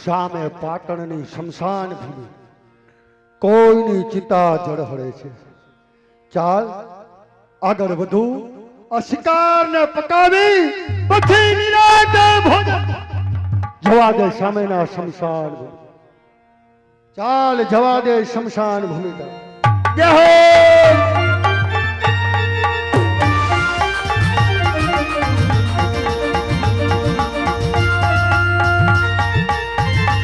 સામે પાટણની શમશાન ભૂમિ કોઈની ચિતા ઝળહળે છે. ચાલ આગળ વધુ, આ શિકારને પકાવી પછી નિરાંતે ભોજન જવા દે સામેના શમશાન ભૂમિ. ચાલ જવા દે શમશાન ભૂમિ. જય હો.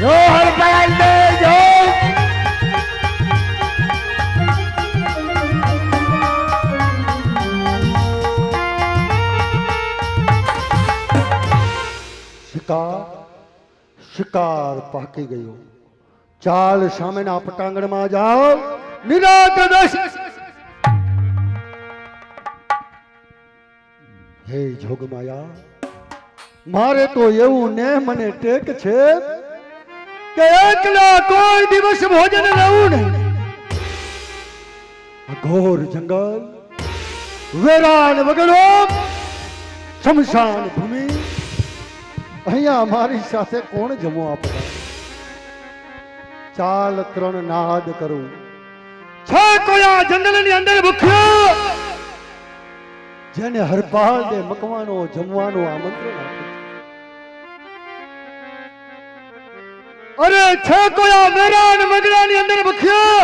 જો હરપાલ દે જો શિકાર પાકી ગયો. ચાલ સામેના પટાંગણમાં જાઓ, નિરાંતે બેસી. હે જોગમાયા, મારે તો એવું ને મને ટેક છે કે એકલા કોઈ દિવસ ભોજન લેવું નહીં. આ ઘોર જંગલ, વેરાન વગડો શમશાન ભૂમિ, અહીંયા મારી સાથે કોણ જમવા આપે? ચાલ ત્રણ નાદ કરું. છે કોઈ આ જંગલની અંદર ભૂખ્યો જેને હરપાલ દે મકવાનો જમવાનું આમંત્રણ આપે? અરે છે કોઈ આ મેરાન મગડાની અંદર ભૂખ્યો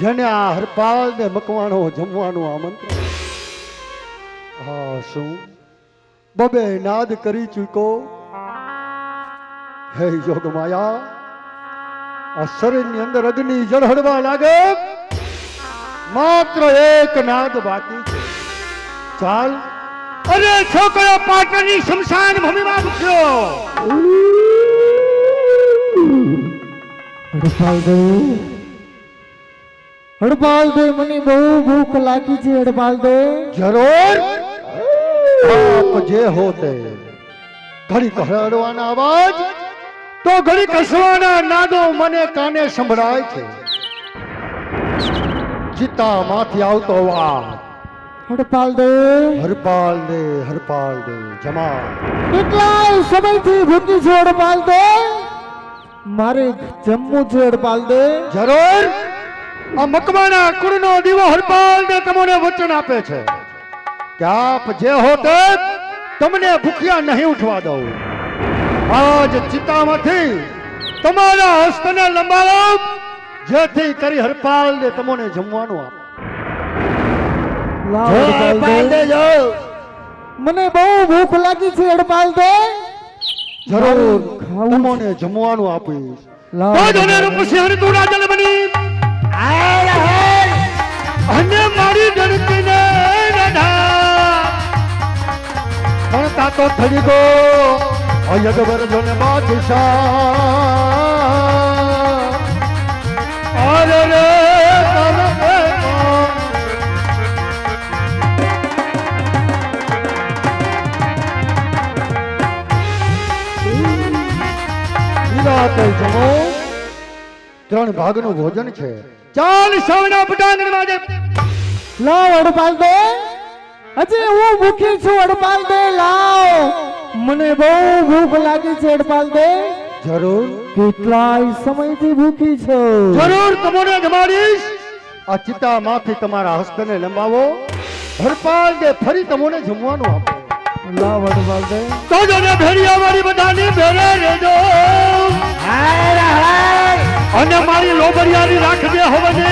જેને આ હરપાલ દે મકવાનો જમવાનું આમંત્રણ? હા, શું બબે નાદ કરી ચૂકો? હે યોગમાયા, આ શરીરની અંદર અગ્નિ ઝળહળવા લાગે, માત્ર એક નાદ બાકી છે. ચાલ. અરે છોકરો પાટણની શમશાન ભૂમિમાં ભૂખ્યો. હડપાલ દે મને બહુ ભૂખ લાગી છે. હડપાલ દે જરૂર આપ જે હોતે. ઘડી હરડવાના અવાજ તો ઘડી કસવાના નાદો મને કાને સંભળાય છે. ચિત્તામાંથી આવતો અવાજ હડપાલ દે હરપાલ દે, હરપાલ દે જમા. કેટલાય સમયથી ભૂખી છું. હડપાલ દે મારે જમવું છે. હડપાલ દે જરૂર આ મકવાના કુળનો દીવો હરપાલ દે તમને વચન આપે છે કે આપ જે હોતે તમને ભૂખ્યા નહીં ઉઠવા દઉં. આજ ચિતામાંથી તમારા હસ્તને લંબાવો, જેથી કરી હરપાલ દે તમને જમવાનું આપે. હડપાલ દે જો મને બહુ ભૂખ લાગી છે. હડપાલ દે જરૂર તમને જમવાનું આપીશ. પછી હરતું રાજલ બની અને મારી ધરતીને પણ તાતો થડી ગો અયગબર જોને બાદશાહ. અરે રે જમો. ત્રણ ભાગનું ભોજન છે. ચાલ સૌના પટાંગણમાં જે લાવ. હડપાલ દે હજી હું ભૂખી છું. હડપાલ દે લાવ, મને બહુ ભૂખ લાગી છે. હડપાલ દે જરૂર કેટલાય સમયથી ભૂખી છું. જરૂર તમને જમાડીશ. આ ચિતામાંથી તમારા હસ્તને લંબાવો, હરપાલ દે ફરી તમને જમવાનું આપો. લાવ. હડપાલ દે તો જોને ભેડિયા વાળી બધાની ભેરે રેજો અને મારી લોબરિયાની રાખજે હવને.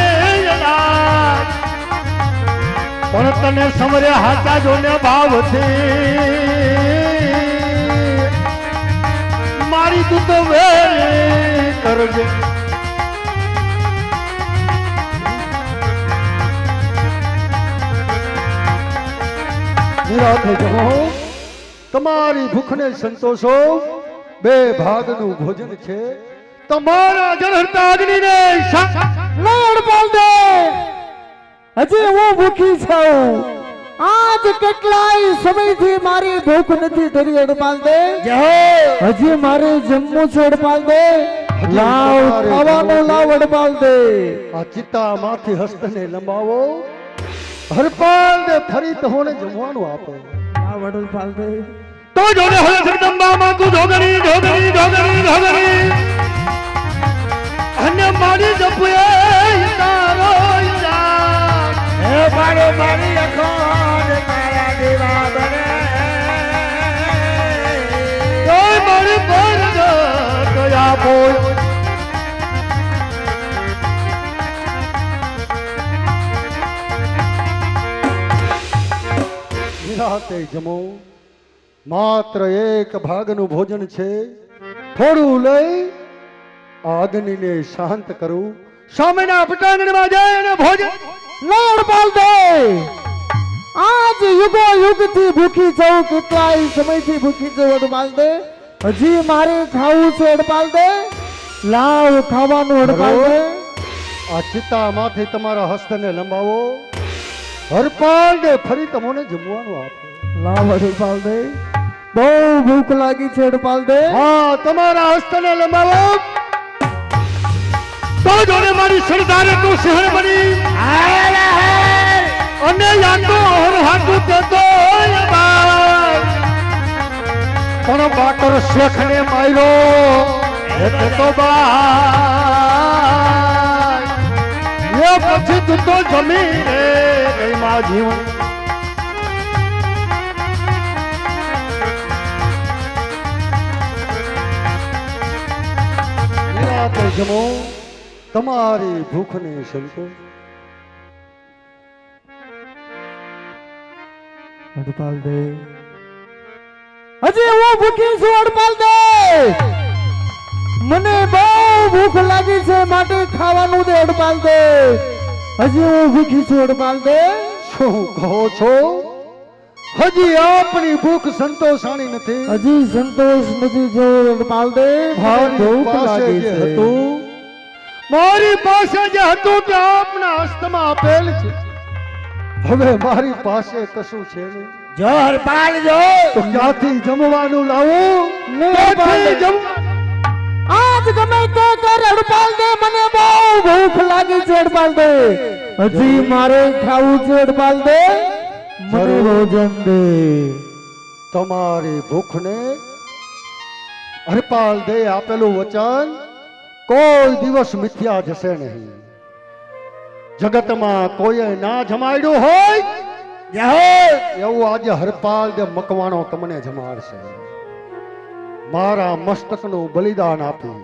પણ તને સમરે હાચા જોને ભાવથી મારી તું તો વેરી કરજે. નિરાંતે જમો. તમારી ભૂખને સંતોષો. બે ભાગનું ભોજન છે. તમારા જળહળતા અગ્નિને હડપાલ દે હજી હું ભૂખી છું. આજ કેટલાય સમયથી મારી ભૂખ નથી ધરી. હડપાલ દે હજી મારે જમવું છે. હડપાલ દે લાવ ખાવાનું લાવ. હડપાલ દે આ ચિત્તામાંથી હસ્તને લંબાવો, હરપાલ દે ફરી તમને જમવાનું આપો. લાવ. હડપાલ દે તો જોને હવે જગદંબામાં તું જોગણી જોગણી જોગણી બોલ નિરાતે જમો માત્ર એક ભાગનું ભોજન છે થોડું લઈ અગ્નિને શાંત કરું સામેના પટાંગણમાં જાય અને ભોજન લડ પાલ દે આજ યુગો યુગ થી ભૂખી છું કેટલાય સમયથી ભૂખી છું અડપાલ દે હજી મારે ખાવું છે અડપાલ દે લાવ ખાવાનું અડપાલ દે આ ચિત્તામાંથી તમારા હસ્તને લંબાવો હરપાલ ને ફરી તમને જમવાનું આપો લાવ અડપાલ દે બહુ ભૂખ લાગી છે અડપાલ દે હા તમારા હસ્તને લંબાવો તો જોડે મારી સરદારે તું સિંહણ બની અને યાતો ઓર હાથું દેતો પણ બાકર શેખને માર્યો એટલે તો બાય એ પછી તું તો જમી રે ગઈ માં જીવ નિરાતે જમો તમારી ભૂખને સંતોષ અડપાલ દે હજી હું ભૂખી છું અડપાલ દે મને બહુ ભૂખ લાગી છે માટે ખાવાનું દે અડપાલ દે હજી હું ભૂખી છું અડપાલ દે શું કહો છો હજી આપણી ભૂખ સંતોષાણી નથી હજી સંતોષ નથી જો અડપાલ દે મારી ભૂખ પાસે લાગી જે છે હતું મારી પાસે જે હતું તે આપના હસ્તમાં આપેલ છે હવે મારી પાસે કશું છે નહીં જો અડપાલ જો તો ક્યાંથી જમવાનું લાવું ક્યાંથી જમવાનું આજ ગમે તે કર અડપાલ દે મને બહુ ભૂખ લાગી છે અડપાલ દે હજી મારે ખાવું છે અડપાલ દે મને ભોજન દે તમારી ભૂખને હરપાલ દે આપેલું વચન કોઈ દિવસ મિથ્યા જશે નહીં જગતમાં કોઈએ ના જમાડ્યું હોય એવું આજે હરપાલ દે મકવાણો તમને જમાડશે મારા મસ્તકનું બલિદાન આપી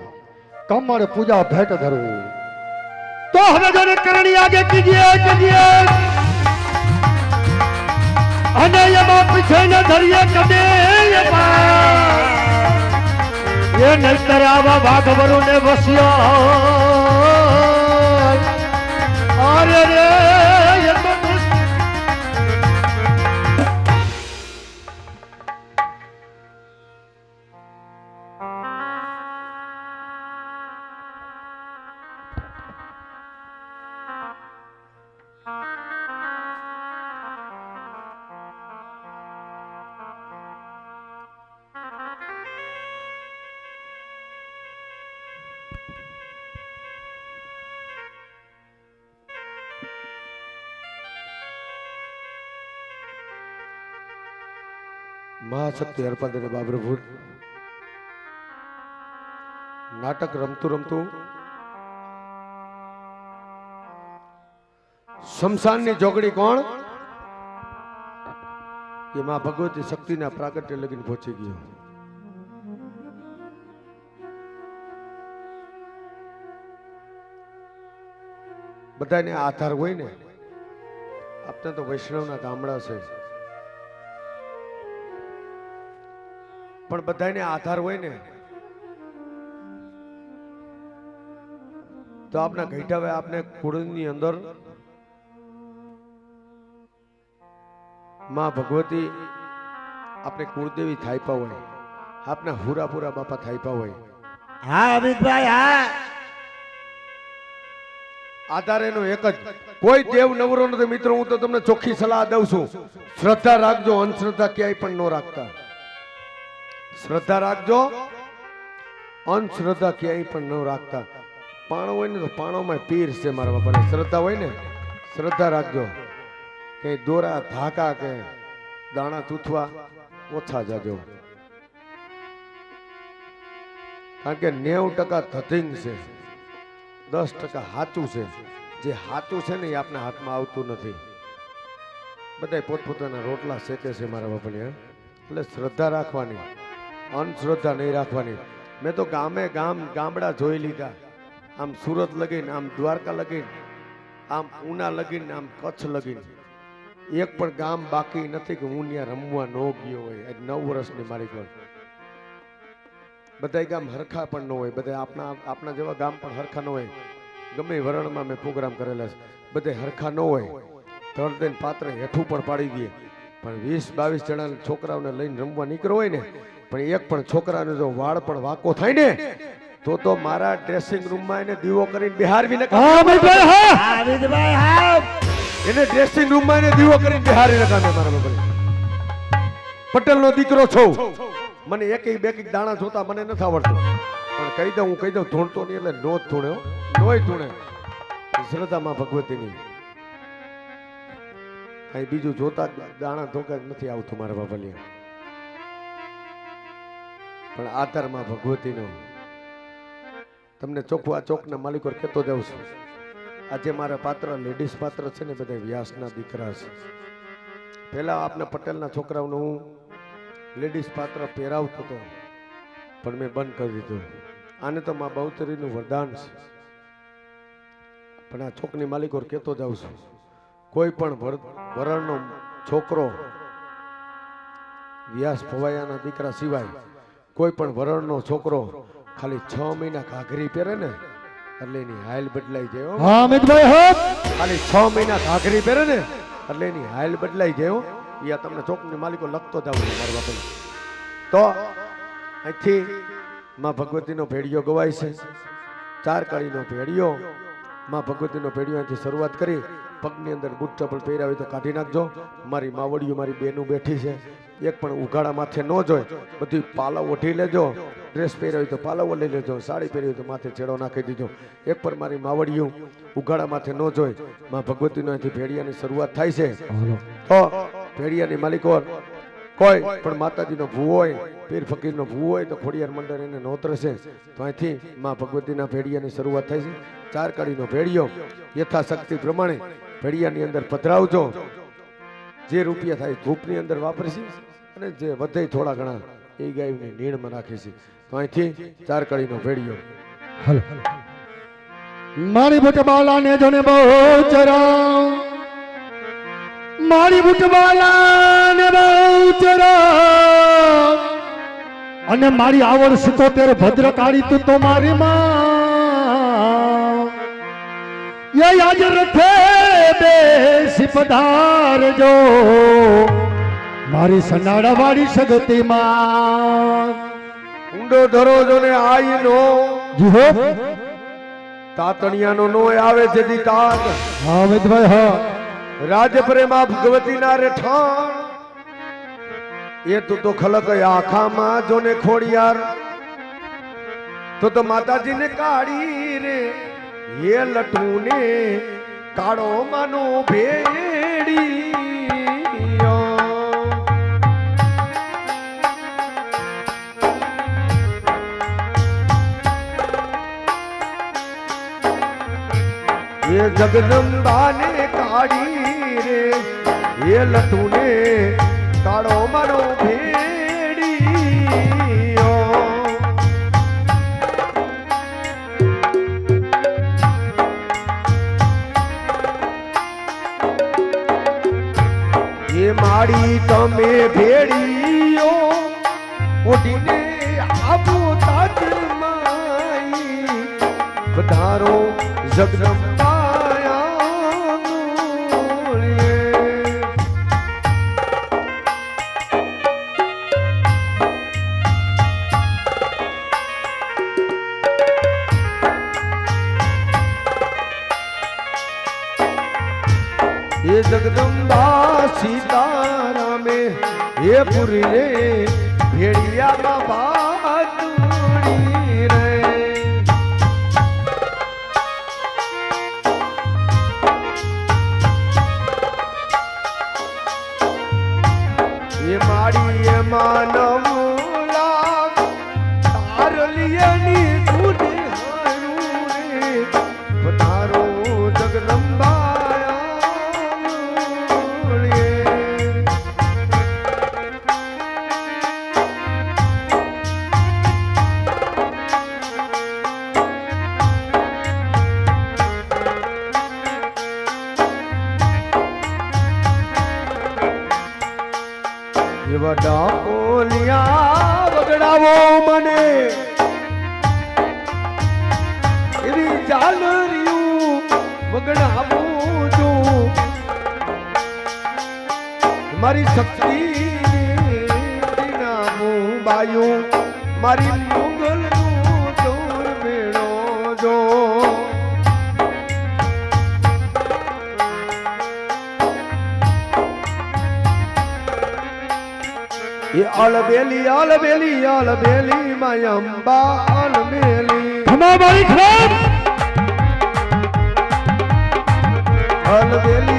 કમળ પૂજા ભેટ ધરવું તો હવે જોને કરણી આગે કીજીએ અને એમાં પીછે ન ધરીએ કદે એ નહીતર આવા ભાગવરો ને વસ્યો અરે રે એ તો મહાશક્તિ હરપાદને બાબરભૂત નાટક રમતું રમતું શમશાનની જોગડી કોણ કે માં ભગવતી શક્તિના પ્રાગટ્ય લગીને પહોંચી ગયો બધાને આધાર હોય ને આપણે તો વૈષ્ણવના ગામડા છે પણ બધાને આધાર હોય ને તો આપના ઘેટાવે આપને કુળની અંદર માં ભગવતી આપણે કુળદેવી થાયપા હોય આપના હુરાપુરા બાપા થાયપા હોય હા અમિતભાઈ હા આધાર એનો એક જ કોઈ દેવ નવરો નથી મિત્રો હું તો તમને ચોખ્ખી સલાહ દઉં છું શ્રદ્ધા રાખજો અંધશ્રદ્ધા ક્યાંય પણ ન રાખતા શ્રદ્ધા રાખજો અંધશ્રદ્ધા ક્યાંય પણ ન રાખતા પાણો હોય ને તો પાણોમાં પીર છે મારા બાપાને શ્રદ્ધા હોય ને શ્રદ્ધા રાખજો કે દોરા ધાકા કે દાણા તૂથવા ઓછા જાજો કારણ કે 90% ધતિંગ છે 10% હાચું છે જે હાચું છે ને એ આપણા હાથમાં આવતું નથી બધા પોતપોતાના રોટલા શેકે છે મારા બાપાને એટલે શ્રદ્ધા રાખવાની અંધશ્રદ્ધા નહીં રાખવાની મેં તો ગામે ગામડા જોઈ લીધા, આમ સુરત લગીને, આમ દ્વારકા લગીને, આમ ઉના લગીને, આમ કચ્છ લગીને, એક પણ ગામ બાકી નથી કે હું ત્યાં રમવા ન ગયો હોય. આજ 9 વર્ષની મારી ઘર. બધા ગામ હરખા પણ ન હોય, બધા આપણા જેવા ગામ પણ હરખા ન હોય. ગમે વરણમાં મેં પ્રોગ્રામ કરેલા છે, બધે હરખા ન હોય. ધરદેન પાત્ર હેઠું પણ પાડી દઈએ, પણ 20-22 જણા છોકરાઓને લઈને રમવા નીકળ્યો હોય ને, પણ એક પણ છોકરાને જો વાળ પણ વાકો થાય ને તો મારા ડ્રેસિંગ રૂમમાં એને દીવો કરીને બિહારવી ને એને ડ્રેસિંગ રૂમમાં એને દીવો કરીને બિહારી નકામે. મારા બાપા પટેલ નો દીકરો છો, મને એક દાણા જોતા મને નથી આવડતું, પણ કહી દઉં ધૂણતો નહીં એટલે નો જ ધૂણ્યો, નોય ધૂણે. શ્રદ્ધામાં ભગવતીની કઈ બીજું જોતા દાણા ધોકા નથી આવતું મારા બાપલિયા, પણ આધારમાં ભગવતીનો. તમને ચોકના માલિકો કહેતો જાઉં છું, આજે મારા પાત્ર લેડીઝ પાત્ર છે ને બધા વ્યાસના દીકરા છે. પહેલા આપના પટેલના છોકરાઓને હું લેડીઝ પાત્ર પહેરાવતો હતો, પણ મેં બંધ કરી દીધું. આને તો મા બહુચરીનું વરદાન છે, પણ આ ચોકની માલિકો કહેતો જાઉં છું, કોઈ પણ વરણનો છોકરો વ્યાસ ભવાયાના દીકરા સિવાય કોઈ પણ વરણનો છોકરો ખાલી 6 મહિના ઘાઘરી પહેરે ને એટલે એની હાઈલ બદલાઈ જાય. હા અમિતભાઈ, હા ખાલી 6 મહિના ઘાઘરી પહેરે ને એટલે એની હાઈલ બદલાઈ જાય. એ તમને ચોકની માલિકો લખતો જાવ મારા બાપા. તો અહીંથી માં ભગવતીનો ભેડિયો ગવાય છે, 4 કળીનો ભેડિયો. માં ભગવતીનો ભેડિયો અહીંથી શરૂઆત કરી. પગની અંદર બૂટ ચપ્પલ પહેર્યા હોય તો કાઢી નાખજો. મારી માવડીઓ મારી બેનું બેઠી છે, એક પણ ઉઘાડા માથે ન જોઈ, બધી પાલવ ઓઢી લેજો. ડ્રેસ પહેર્યો હોય તો પાલવો લઈ લેજો, સાડી પહેરી હોય તો માથે છેડો નાખી દીધો. એક પણ મારી માવડીઓ ઉઘાડા માથે ન જોઈ. માં ભગવતીનો અહીંથી ભેડિયાની શરૂઆત થાય છે. તો ભેડિયાની માલિકો કોઈ પણ માતાજીનો ભૂવો હોય, પીર ફકીરનો ભૂવો હોય તો ખોડિયાર મંડળ એને નોતરે છે. તો અહીંથી માં ભગવતીના ભેડિયાની શરૂઆત થાય છે. 4 કળીનો ભેડિયો યથાશક્તિ પ્રમાણે ભેડિયાની અંદર પધરાવજો. જે રૂપિયા થાય ધૂપની અંદર વાપરશી અને જે વધે થોડા ઘણા એ ગાયની નીણમાં રાખીશી. તો અહીંથી 4 કળીનો ભેડિયો. મારી બુટબાલાને જોને બહુ ચરા, મારી બુટબાલાને બહુ ચરા, અને મારી આવડ 77 ભદ્રકાળી તું તો મારી માં. યે આજ રથે બેસી પધારજો મારી સનાડા વાળી સગતી માં. ઊંડો ધરો જો ને આઈ નો જી હો તાતણિયાનો નો આવે છે દી તાત. હા અમિતભાઈ, હા રાજ પ્રેમા ભગવતીના રેઠાણ એ તું તો ખલક આખામાં જોને ખોડિયાર. તો માતાજીને કાઢી રે એ લટુને કાળો માનો ભેડી. એ જગદંબાને કાઢી રે એ લટુને કાળો માનો ભેડી. એ મારી તમે ભેડીઓ ઓઢીને આબુ તાજ માઈ પધારો જગદંબા. ये जगदम्बा सीतारामे ये पुरी रे भेड़िया का बातुड़ी रे. ये माड़ी ये मानव तार लिए नी दूध हारू रे पधारो जगदम्बा. આવો મને એવી ઝાલરિયું વગડાવું છું મારી શક્તિ નામું બાયું મારી મુગલનું ચોર મેળો જો એ અલબેલી માયંબા અલબેલી મારી ખરાબ અલબેલી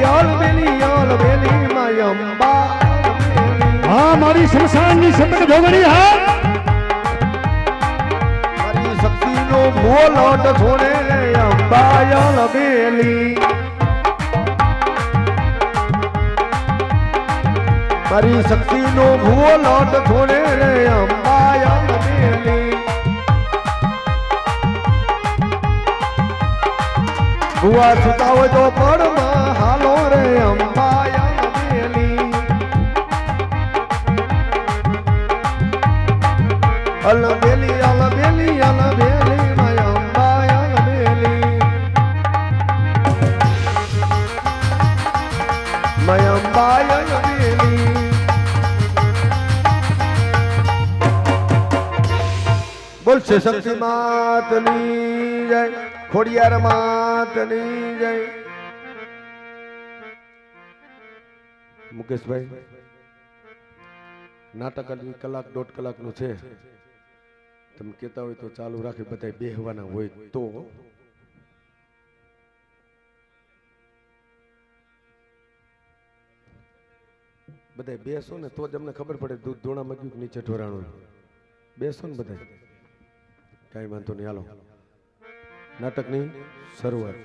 માયંબા હા મારી શમશાનની સતક જોગણી હા મારી શક્તિનો ભોલોટ છોડે અંબા અલબેલી મારી શક્તિનો ભોલોટ છોડે અંબા અલબેલી ભુવા સુતા હોય તો પડમાં હાલો રે અંબા અલબેલી અલબેલી માય અંબા અલબેલી માય અંબા અલબેલી બોલશે શક્તિ માતની જય ખોડિયાર માતની જય મુકેશભાઈ નાટક કલાક દોઢ કલાકનું છે તમે કહેતા હોય તો ચાલુ રાખી બધા બેહવાના હોય તો બધા બેસો ને તો જ અમને ખબર પડે દૂધ ધોણા મગ્યું નીચે ઢોરાણું બેસો ને બધા કઈ વાંધો નહીં હાલો નાટકની શરૂઆત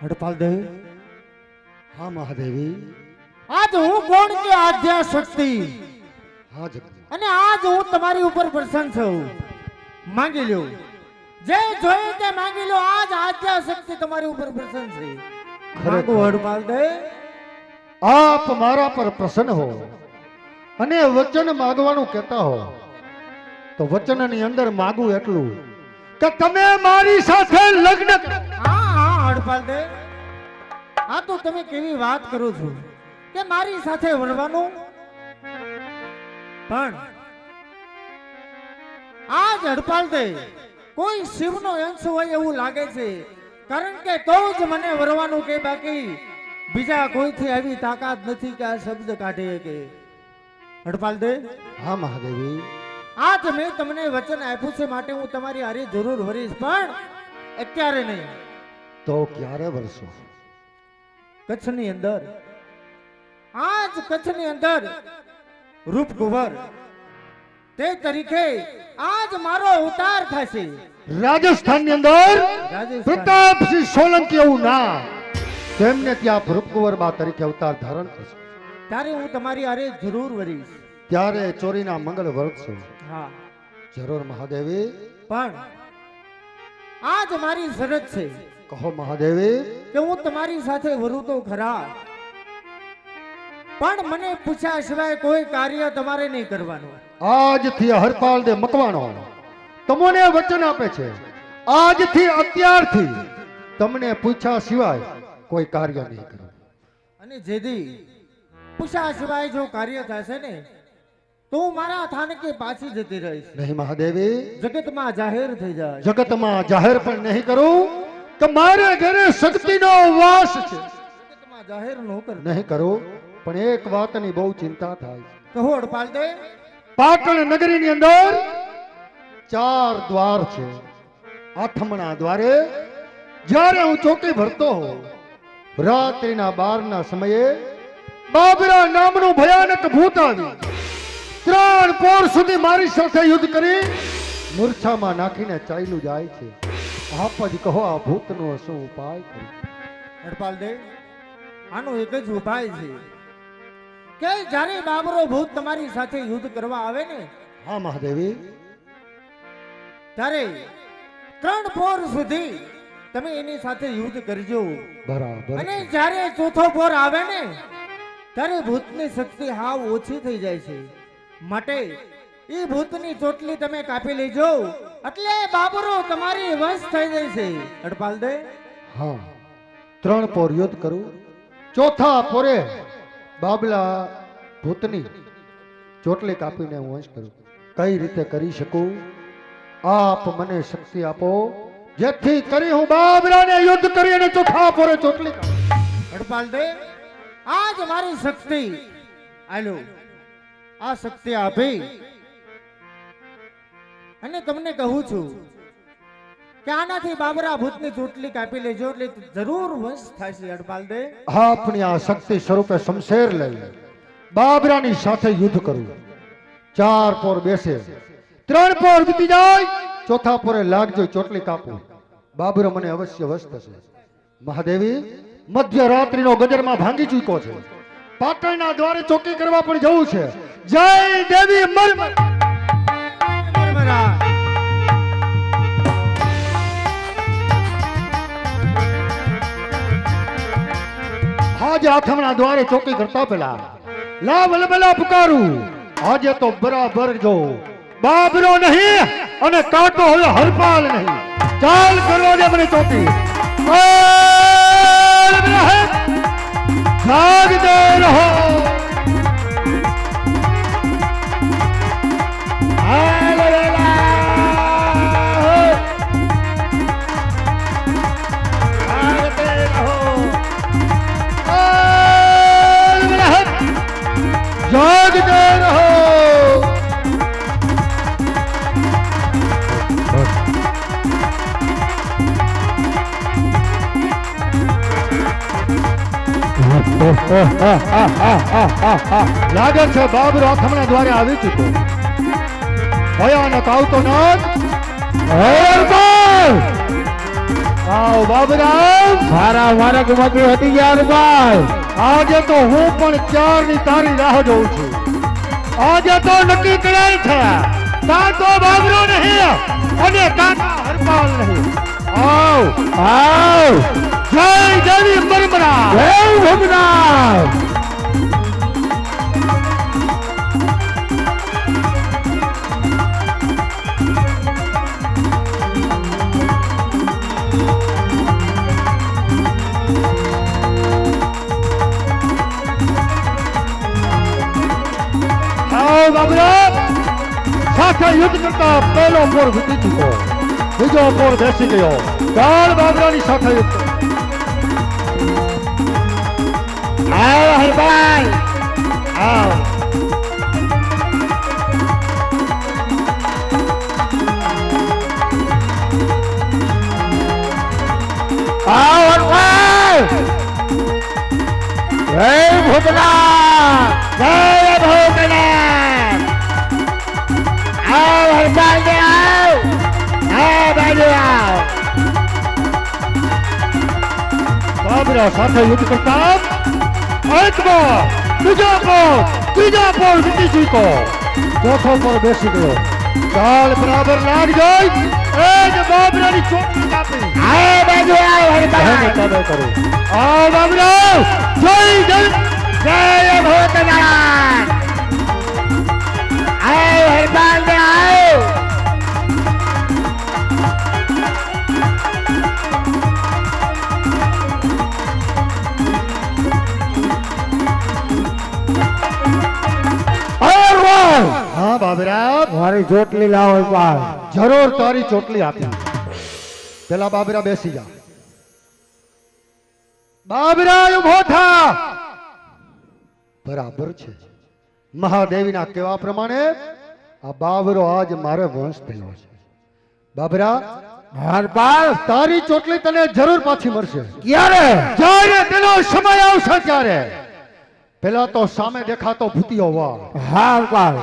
હડપાલ દેવી હા મહાદેવી આજ હું કોણ કે આદ્યા શક્તિ હા જગત અને આજ હું તમારી ઉપર પ્રસન્ન છું માંગી લ્યો જે જોઈએ તે માંગી લો આજ આદ્યા શક્તિ તમારી ઉપર પ્રસન્ન છે માંગો હડપાલ દે આપ મારા પર પ્રસન્ન હો અને વચન માંગવાનું કહેતા હો તો વચનની અંદર માંગું એટલું કે તમે મારી સાથે લગ્ન હા હડપાલ દે આ તો તમે કેવી વાત કરો છો કે મારી સાથે વળવાનું પણ આ હડપાલ દે કોઈ શિવનો અંશ હોય એવું લાગે છે કારણ કે તો જ મને વરવાનું કે બાકી બીજા કોઈથી આવી તાકાત નથી કે આ શબ્દ કાઢે કે હડપાલ દે હા મહાદેવી આજ મેં તમને વચન આપ્યું છે માટે હું તમારી હારે જરૂર વરીશ પણ અત્યારે નહીં તો ક્યારે વરસો કચ્છની અંદર આજ કચ્છની અંદર રૂપકુંવર તે તરીકે આજ મારો અવતાર થશે રાજસ્થાનની અંદર પ્રતાપસિંહ સોલંકી એવું ના તેમને ત્યાં રૂપકુંવર બા તરીકે અવતાર ધારણ થશે ત્યારે હું તમારી હારે જરૂર વરીશ ત્યારે ચોરીના મંગળ વર્તશો હા જરૂર મહાદેવી પણ આજ મારી શરત છે કહો મહાદેવી કે હું તમારી સાથે વરું તો ખરા પણ મને પૂછ્યા સિવાય કોઈ કાર્ય તમારે નહીં કરવાનું આજથી હરપાલ દે મકવાણો તમને વચન આપે છે આજથી અત્યારથી તમને પૂછ્યા સિવાય કોઈ કાર્ય નહીં કરો અને જેદી પૂછ્યા સિવાય જો કાર્ય થશે ને તો હું મારા થાનકે પાછી જતી રહીશ નહીં મહાદેવી જગતમાં જાહેર થઈ જાય જગતમાં જાહેર પણ નહીં કરું કે મારે ઘરે શક્તિનો વાસ છે જગતમાં જાહેર ન કર નહીં કરું પણ એક વાતની બહુ ચિંતા થાય કહો હડપાલ દે પાટણ નગરીની અંદર 4 દ્વાર છે આઠમણા દ્વારે જ્યારે હું ચોકી ભરતો હોઉં રાત્રિના 12 ના સમયે બાબરા નામનું ભયાનક ભૂત આવી 3 પોર સુધી મારી સાથે યુદ્ધ કરી મૂર્છામાં નાખીને ચાલ્યું જાય છે આપ જ કહો આ ભૂતનો શું ઉપાય કરું હડપાલ દે આનો એક જ ઉપાય છે કે જ્યારે બાબરો ભૂત તમારી સાથે યુદ્ધ કરવા આવે ને હા મહાદેવી, ત્યારે 3 પોર સુધી તમે એની સાથે યુદ્ધ કરજો. બરાબર અને છે. જ્યારે ચોથો પોર આવે ને ત્યારે ભૂતની શક્તિ હાવ ઓછી થઈ જાય છે. માટે એ ભૂતની ચોટલી તમે કાપી લેજો એટલે બાબરો તમારી વશ થઈ જાય છે. અડપાલ દે. હા, 3 પોર યુદ્ધ કરું, ચોથા પોરે બાબલા ભૂતની ચોટલી કાપીને હું વંશ કરું. કઈ રીતે કરી શકું? આપ મને શક્તિ આપો, જેથી કરી હું બાબરાને યુદ્ધ કરી અને ચોથા પોરે ચોટલી કાપું. અડપાલ દે. આજ મારી શક્તિ આલો, આ શક્તિ આપી અને તમને કહું છું કે આનાથી બાબરા ભૂતની ચોટલી કાપી લેજો એટલે જરૂર વંશ થશે. અડપાલ દે. આપની આ શક્તિ સ્વરૂપે શમશેર લઈ બાબરાની સાથે યુદ્ધ કરું. 4 પોર બેસે, 3 પોર વીતી જાય, ચોથા પોરે લાગજો ચોટલી કાપું. બાબરો મને અવશ્ય વશ થશે. મહાદેવી, મધ્યરાત્રિનો ગજરમાં ભાંગી ચૂક્યો છે. પાટણના દ્વારે ચોકી કરવા પણ જવું છે. જય દેવી મરમર. મરમરા. આજે આથમણા દ્વારે ચોકી કરતા પેલા લાવ લબલા પુકારું. આજે તો બરાબર જો બાબરો નહીં અને કાંટો હવે હરપાલ નહીં. ચાલ કરવા દે મને ચોકી. જાગતે રહો. હાલ વેલા. જાગતે રહો. જાગતે રહો. લાગે છે બાબરો આથમણા દ્વારે આવી ચૂક્યો. ભયાનક આવતો નાથ. આવ બાબરા. મારા મારક માંથી હટી ગયા ભાઈ. આજે તો હું પણ 4 ની તારી રાહ જોઉં છું. આજે તો નક્કી કરાય છે, કાં તો બાબરો નહીં અને કાં તો હરપાલ નહીં. આવ આવ. જય દેવી મરમરા. જય ભગવાન. બાબરા સાથે યુદ્ધ કરતા પહેલો પોર વીતી ચૂક્યો, બીજો પોર બેસી ગયો. ચાલ બાબરાની સાથે યુદ્ધ. આવ હરપાલ આવ. આવ હરપાલ. જય ભૂતનાથ. જય ભૂતનાથ. આવ હરપાલ ને આવ. આવ બાજુ આવ. બાબરા સાથે યુદ્ધ કરતા અંતમાં બીજો પોર, ત્રીજો પોર વીતી ચૂક્યો, ચોથો પોર બેસી ગયો. ચાલ બરાબર લાગ ગઈ. એ જ બાબરાની ચોટલી કાપી. આવ બાજુ આવ હરપાલ. કરું. આવ બાબરા. જય જય જય ભૂતનાથ. આવ હરપાલ ને આવ. હા બાબરા, મારી ચોટલી લાવો ભાઈ. જરૂર તારી ચોટલી આપી. પેલા બાબરા બેસી જા. બાબરા ઉભો થા. બરાબર છે, મહાદેવીના કહેવા પ્રમાણે આ બાબરો આજ મારે વંશ થયો છે. બાબરા, હરપાલ. તારી ચોટલી તને જરૂર પાછી મળશે. ક્યારે? જ્યારે તેનો સમય આવશે ત્યારે. પેલા તો સામે દેખાતો ભૂતિયો વાહ. હરપાલ.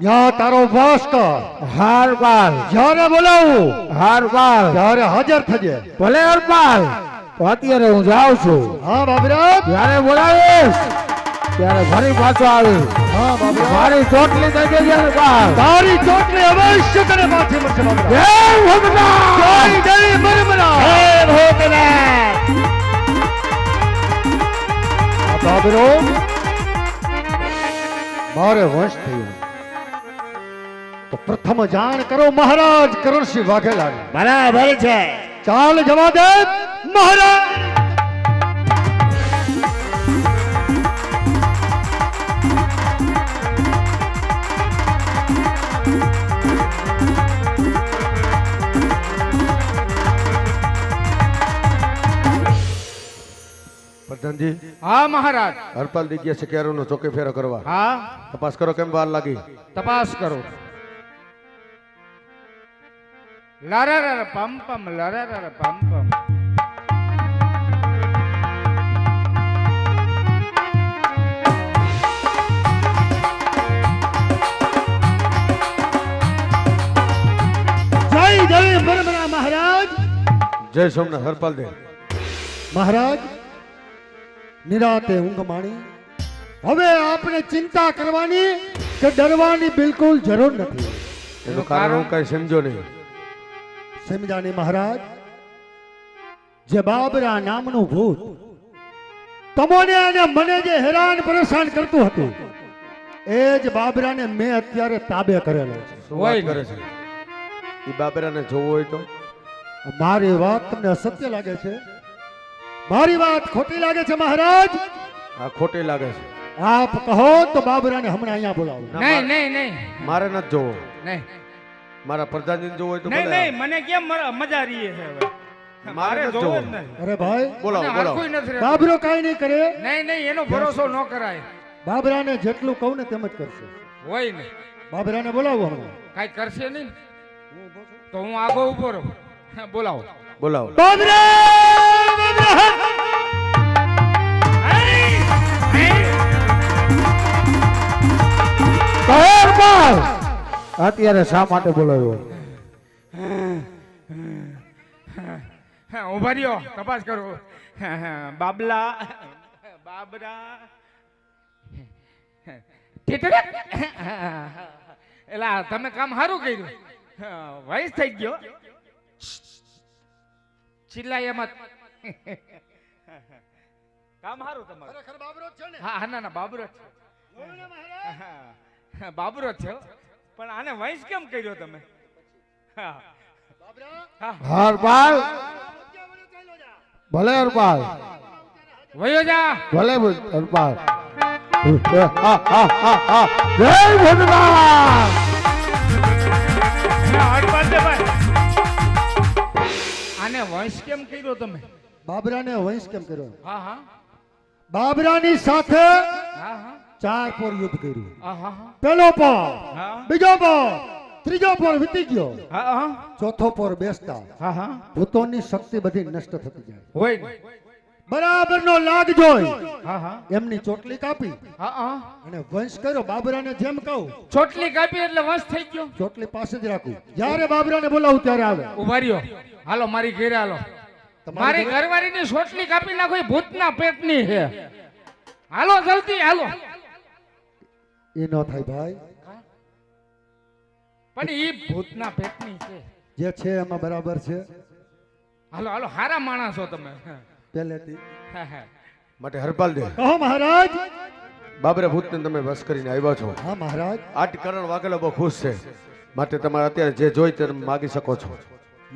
ત્યાં તારો વાસ કર. હરપાલ. જ્યારે બોલાવું હરપાલ. ત્યારે હાજર થજે. ભલે હરપાલ. તો અત્યારે હું જાઉં છું. હા બાબરા. ત્યારે બોલાવીશ. ત્યારે ફરી પાછો આવી. હા બાબરા, મારી ચોટલી થઈ ગઈ છે ને બાપ. તારી ચોટલી અવશ્ય તને પાછી મળશે બાબરા. જય ભોગનાથ! જય જય બરબરા. જય ભોગનાથ! આ બાબરો મારે વંશ થયો તો પ્રથમ જાણ કરો મહારાજ કરણસિંહ વાઘેલા. બરાબર છે. ચાલ જવા દે મહારાજ. પ્રધાનજી, હા મહારાજ. હરપાલ દીગ્યા છે ક્યારોનો ચોકે ફેરો કરવા. હા, તપાસ કરો કેમ વાર લાગી. તપાસ કરો. લરર પમ પમ લરર પમ પમ. જય જય બરબરા મહારાજ. જય સોમનાથ. હરપાલ દે. મહારાજ નિરાતે ઊંઘ માણી. હવે આપણે ચિંતા કરવાની કે ડરવાની બિલકુલ જરૂર નથી. એનું કારણ હું કઈ સમજો નહીં. સમજાની મહારાજ, જે બાબરા નામનું ભૂત તમોને અને મને જે હેરાન પરેશાન કરતું હતું, એ જ બાબરાને મેં અત્યારે તાબે કરેલો છે. શું વાત કરે છે? એ બાબરાને જોવું હોય તો મારી વાત તમને અસત્ય લાગે છે? મારી વાત ખોટી લાગે છે મહારાજ? આ ખોટી લાગે છે. આપ કહો તો બાબરાને હમણાં અહીંયા બોલાવો. નહીં નહીં નહીં મારે નથી જોવો. નહીં મારા પ્રધાનજીને જોવું હોય તો નહીં બોલાવો. નહીં, મને કેમ મજા રહી છે હવે. મારે મારે નથી જોવું જ જોવું. નહીં. અરે ભાઈ, બોલાવો મને બોલાવો. હરખુંય નથી રહેતું. બાબરો કાંઈ નહીં કરે. નહીં નહીં, એનો ભરોસો ન કરાય. બાબરાને જેટલું કહું ને તેમ જ કરશે. હોય ને બાબરાને બોલાવો હમણાં. કાંઈ કરશે નહીં તો હું આગો ઉભો રહું. બોલાવો. બોલાવો. બાબરા! બાબરા! હરપાલ! અત્યારે શા માટે બોલાવ્યો? હા, ઉભા રહ્યો, તપાસ કરો. બાબલા બાબરા ટીટડક. એલા તમે કામ સારું કર્યું. વયસ થઈ ગયો. ચિલ્લાય એમાં કામ સારું તમારું. ખરેખર બાબરો જ છે ને? હા હા, ના ના, બાબરો જ છે. હા, બાબરો જ છે હો. પણ આને વયસ કેમ કર્યો તમે? હા બાબરા! હા, હરપાલ! ભલે હરપાલ, વયો જા. ભલે હરપાલ. જય ભોગનાથ! આને વંશ કેમ કર્યો તમે? બાબરાને વંશ કેમ કર્યો? હા હા બાબરાની સાથે હા હા 4 પોર યુદ્ધ કર્યું. હા હા પેલો પોર, હા બીજો પોર, ત્રીજો પોર વીતી ગયો, હા હા ચોથો પોર બેસતા હા હા ભૂતોની શક્તિ બધી નષ્ટ થતી જાય. હોય ને. બરાબરનો લાગ જોઈ હા હા એમની ચોટલી કાપી હા હા. અને વંશ કર્યો. બાબરાને જેમ કહું ચોટલી કાપી એટલે વંશ થઈ ગયો. ચોટલી પાસે જ રાખું. જ્યારે બાબરાને બોલાવું ત્યારે આવે. ઉભા રહ્યો. હાલો મારી ઘેરે હાલો. મારી ઘરવાળીની ચોટલી કાપી નાખો. એ ભૂતના પેટની છે. હાલો જલ્દી હાલો. એ ન થાય ભાઈ. પણ એ ભૂતના પેટની છે. જે છે એમાં બરાબર છે હાલો હાલો, હારા માણસ છો તમે. પહેલેથી. હા હા. માટે હરપાલ દે. કહો મહારાજ. બાબરા ભૂતને તમે વશ કરીને આવ્યા છો. હા મહારાજ. આટ કરણ વાઘેલો બહુ ખુશ છે. માટે તમારે અત્યારે જે જોઈ તે માગી શકો છો.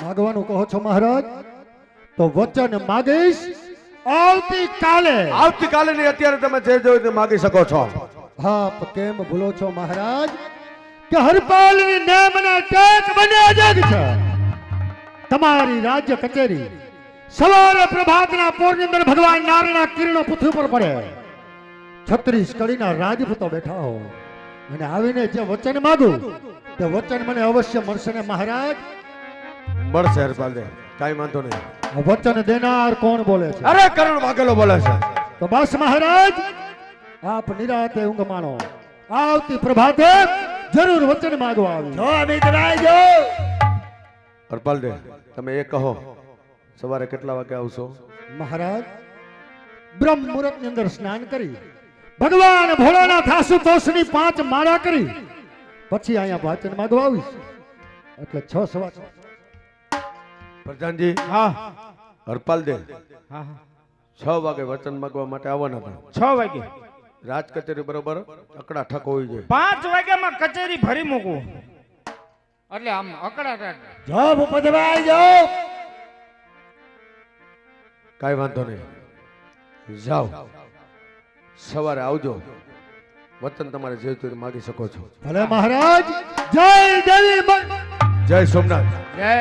માગવાનું કહો છો મહારાજ તો વચન માગીશ. આવતીકાલે. આવતીકાલે નહીં, અત્યારે તમે જે જોઈ તે માગી શકો છો. આપ કેમ ભૂલો છો મહારાજ કે હરપાલની નેમના ટેક બને અજગ છે. તમારી રાજ્ય કચેરી સવારે પ્રભાતના પોરની અંદર ભગવાન નારાયણના કિરણો પૃથ્વી પર પડે. 36 કડીના રાજપૂતો બેઠા હો અને આવીને જે વચન માંગુ તે વચન મને અવશ્ય મળશે ને મહારાજ. મળશે હરપાલ દે, કાંઈ વાંધો નહીં. આ વચન દેનાર કોણ બોલે છે? અરે કરણ વાઘેલો બોલે છે. તો બસ મહારાજ, આપ નિરાતે ઊંઘ માણો. આવતી પ્રભાતે જરૂર વચન માંગવા આવી. જો મિત્રાય જો. હરપાલ દે, તમે એ કહો સવારે કેટલા વાગે આવશો? મહારાજ બ્રહ્મ મુહૂર્ત ની અંદર સ્નાન કરી ભગવાન ભોળાનાથ આશુતોષની 5 માળા કરી પછી અહીંયા વાચન માંગવા આવીશ એટલે 6 સવા 6. પ્રધાનજી હા હરપાલ દે હા 6 વાગે વચન માંગવા માટે આવવાના હતા. 6 વાગે રાજ કચેરી બરોબર અકડા ઠક હોવી જોઈએ. 5 વાગ્યામાં કચેરી ભરી મૂકું એટલે આમ અકળાટ જો ભૂપતભાઈ જો કાંઈ વાંધો નહીં, જાઓ સવારે આવજો. વચન તમારે જે તું માગી શકો છો. ભલે મહારાજ. જય દેવી જય સોમનાથ. જય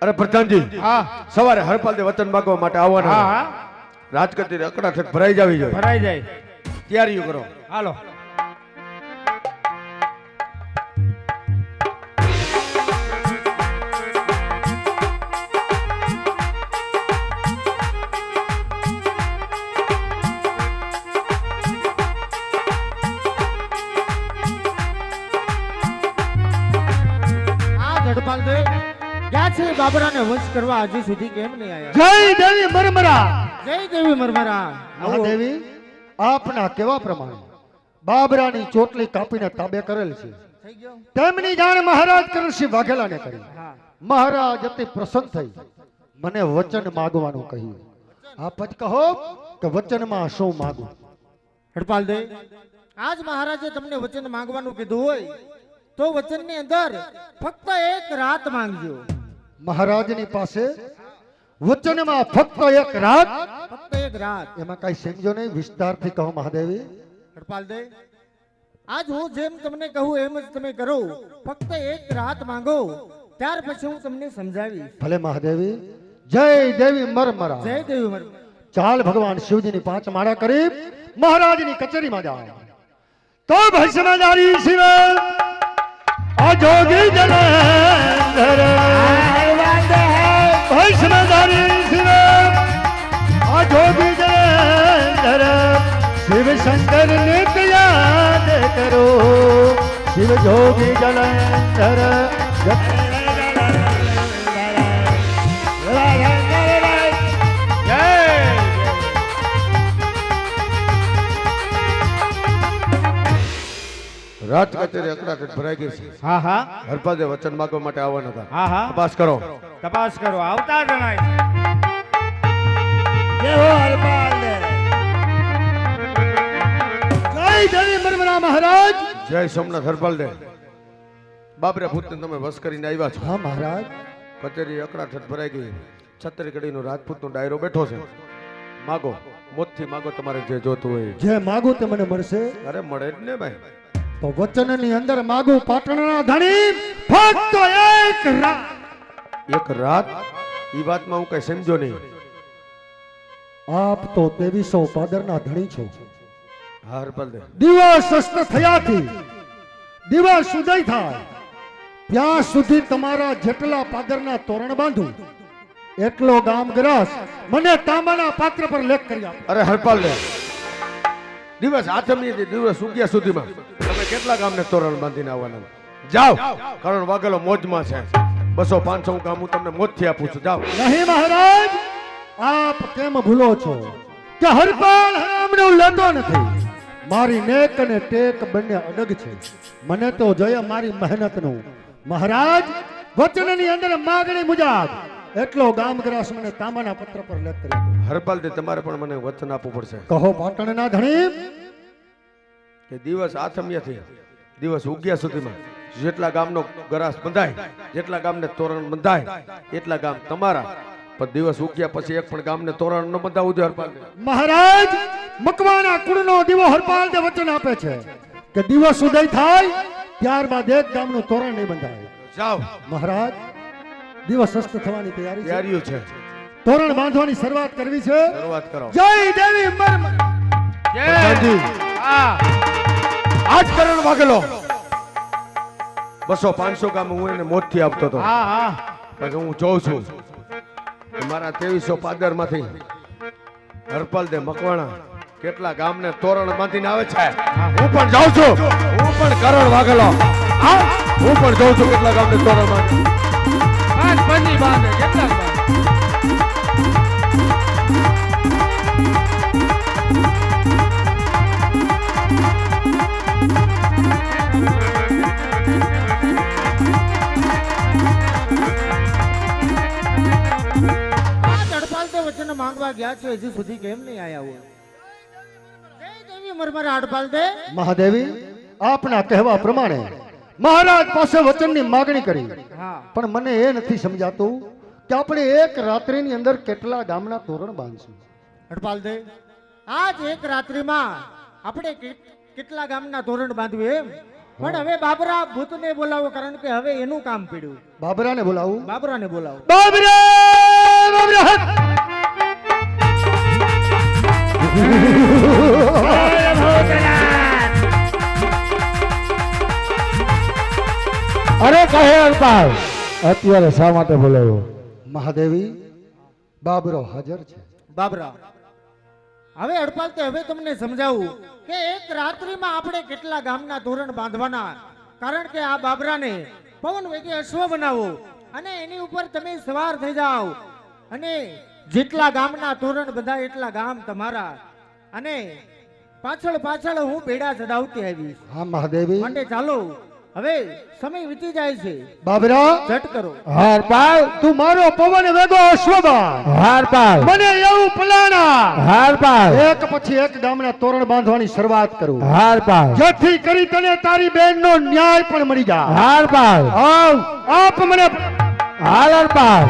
અરે પ્રધાનજી હા સવારે હરપાલ દે વચન માંગવા માટે આવવાના હા હતા. હા રાજ કચેરી અકડા ઠક ભરાઈ જાવી જોઈએ. ભરાઈ જાય તૈયારીઓ કરો. હાલો આ ધડપાલ દે ક્યાં છે બાબરાને વંશ કરવા હજી સુધી કેમ નહીં આયા? જય દેવી મરમરા. જય દેવી મરમરા. મહાદેવી આપના કેવા પ્રમાણે બાબરાની ચોટલી કાપીને તાબે કરેલ છે થઈ ગયો? તેમની જાણ મહારાજ કરણસિંહ વાઘેલાને કરી. હા. મહારાજ અતિ પ્રસન્ન થઈ મને વચન માગવાનું કહ્યું. આપ જ કહો કે વચનમાં શું માગું? હડપાલ દે આજ મહારાજે તમને વચન માંગવાનું કીધું હોય તો વચનની અંદર ફક્ત એક રાત માંગજો. મહારાજની પાસે વચનમાં ફક્ત એક રાત. ફક્ત એક રાત. એમાં કઈ સમજો નહીં, વિસ્તારથી કહો મહાદેવી. હડપાલ દે આજ હું જેમ તમને કહું એમ જ તમે કરો. ફક્ત એક રાત માંગો ત્યાર પછી હું તમને સમજાવીશ. ભલે મહાદેવી. જય દેવી મરમરા. જય દેવી મરમરા. ચાલ ભગવાન શિવજીની 5 માળા કરી મહારાજની કચેરીમાં જાઓ. તો ભસ્મધારી શિવ અજોગી જલંધર ભસ્મધારી શિવ અજોગી જલંધર શિવ શંકર નિત્ય યાદ કરો શિવ જોગી જલંધર રાજ કચેરી અકડા ઠક ભરાઈ ગઈ છે. હા હા હરપાલ દે વચન માંગવા માટે આવવાના હતા. હા હા તપાસ કરો. તપાસ કરો આવતા જણાય જય દેવી મરમરા મહારાજ. જય સોમનાથ. હરપાલ દે બાબરે ભૂતને તમે વશ કરીને આવ્યા છો. હા મહારાજ. કચેરી અકડા ઠક ભરાઈ ગઈ. છત્રી કડીનો રાજપૂતનો ડાયરો બેઠો છે. માગો, મોતથી માગો તમારે જે જોતું હોય. જે માગું તે મને મળશે. અરે મળે જ ને ભાઈ. તો વચનની અંદર માગું પાટણના ધણી ફક્ત એક રાત. એક રાત ઈ વાતમાં હું કઈ સમજો નહીં. આપ તો 2300 પાદરના ધણી છો. હા હરપાલ દે દિવસ અસ્ત થયાથી દિવસ ઉદય થાય ત્યાં સુધી તમારા જેટલા પાદરના તોરણ બાંધું એટલો ગામ ગ્રાસ મને તાંબાના પાત્ર પર લેખ કરી આપો. અરે હરપાલ દે દિવસ આથમી દિવસ ઉગ્યા સુધીમાં તમે કેટલા ગામને તોરણ બાંધીને આવવાના? જાઓ. કારણ વાગેલો મોજમાં છે. 200-500 ગામ હું તમને મોજથી આપું છું. જાઓ. નહીં મહારાજ. આપ કેમ ભૂલો છો કે હરપાલ હરામને હું લેતો નથી. મારી નેક અને ટેક બંને અડગ છે. મને તો જોઈએ મારી મહેનતનું. મહારાજ વચનની અંદર માગણી મુજબ એટલો ગામગ્રાસ મને તાંબાના પત્ર પર લેખ કરી આપો. હરપાલ દે તમારે પણ મને વચન આપવું પડશે કહો પાટણના ધણી. કે દિવસ આથમ્યાથી દિવસ ઉગ્યા સુધીમાં જેટલા ગામનો ગરાસ બંધાય, જેટલા ગામને તોરણ બંધાય એટલા ગામ તમારા. પણ દિવસ ઉગ્યા પછી એક પણ ગામને તોરણ ન બંધાવવું જોઈએ હરપાલ દે. મહારાજ મકવાના કુળનો દીવો હરપાલ દે વચન આપે છે કે દિવસ ઉદય થાય ત્યારબાદ એક ગામનું તોરણ નહીં બંધાય. જાઓ. મહારાજ દિવસ અસ્ત થવાની તૈયારી છે. તૈયારીઓ છે. તોરણ બાંધવાની શરૂઆત કરવી છે. શરૂઆત કરો. જય દેવી મરમ. પ્રધાનજી હા આજ કરણ વાગેલો 200-500 ગામ હું એને મોતથી આપતો હતો. હા હા કારણ કે હું જોઉં છું કે મારા 2300 પાદરમાંથી હરપાલ દે મકવાણા કેટલા ગામને તોરણ બાંધીને આવે છે. હું પણ જાઉં છું. હું પણ કરણ વાગેલો હું પણ જોઉં છું કેટલા ગામને તોરણ બાંધી. પાંચ પંજી બાંધે કેટલા બાંધે? બાંધવા ગયા છો હજી સુધી કેમ નહીં આયા હોય? જય દેવી મરમરા હડપાલ દે. મહાદેવી આપના કહેવા પ્રમાણે મહારાજ પાસે વચનની માગણી કરી, હા પણ મને એ નથી સમજાતું કે આપણે એક રાત્રિની અંદર કેટલા ગામના તોરણ બાંધશું. હડપાલ દે, આજ એક રાત્રિમાં આપણે કેટલા ગામના તોરણ બાંધવું એમ? પણ હવે બાબરા ભૂતને બોલાવો, કારણ કે હવે એનું કામ પડ્યું. બાબરાને બોલાવું. બાબરાને બોલાવો. બાબરા! બાબરા! અરે કહે હરપાલ, અત્યારે શા માટે બોલાવ્યો? મહાદેવી બાબરો હાજર છે. બાબરા, હવે હડપાલ તે હવે તમને સમજાવું કે એક રાત્રિમાં આપણે કેટલા ગામના તોરણ બાંધવાના, કારણ કે આ બાબરાને પવન વેગે અશ્વ બનાવો અને એની ઉપર તમે સવાર થઈ જાઓ અને જેટલા ગામના તોરણ બધા એટલા ગામ તમારા, અને પાછળ પાછળ હું પેડા ચડાવતી આવીશ. હા મહાદેવી. માટે ચાલો, હવે સમય વીતી જાય છે, બાબરા ઝટ કરો. હરપાલ, તું મારો પવન વેગો અશ્વબા હરપાલ, મને એવું પલાણા હરપાલ, એક પછી એક ગામના તોરણ બાંધવાની શરૂઆત કરું, હરપાલ, જેથી કરી તને તારી બેનનો ન્યાય પણ મળી જાય. હરપાલ, આવ આપ મને હાલ હરપાલ.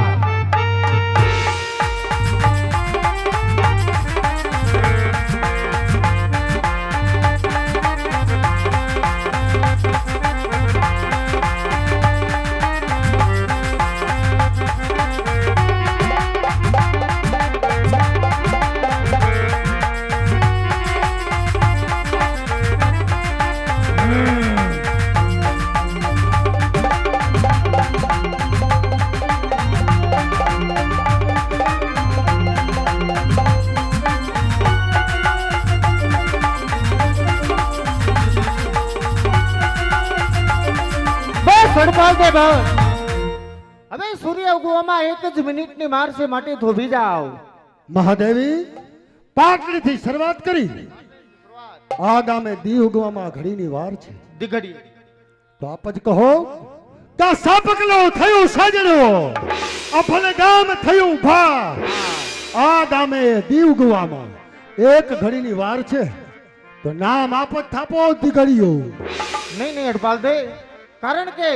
હડપાલ દે બસ. હવે સૂર્ય ઉગવામાં એક જ મિનિટની માર છે, માટે થોભી જાઓ. મહાદેવી પાટડીથી શરૂઆત કરી, આ ગામે દી ઉગવામાં ઘડીની વાર છે. દીઘડી તો આપ જ કહો કે સાપકલો થયું સાજણો, અફલ ગામ થયું ભા. આ ગામે દી ઉગવામાં એક ઘડીની વાર છે, તો નામ આપ જ થાપો દીઘડીઓ. નહીં નહીં હડપાલ દે, કારણ કે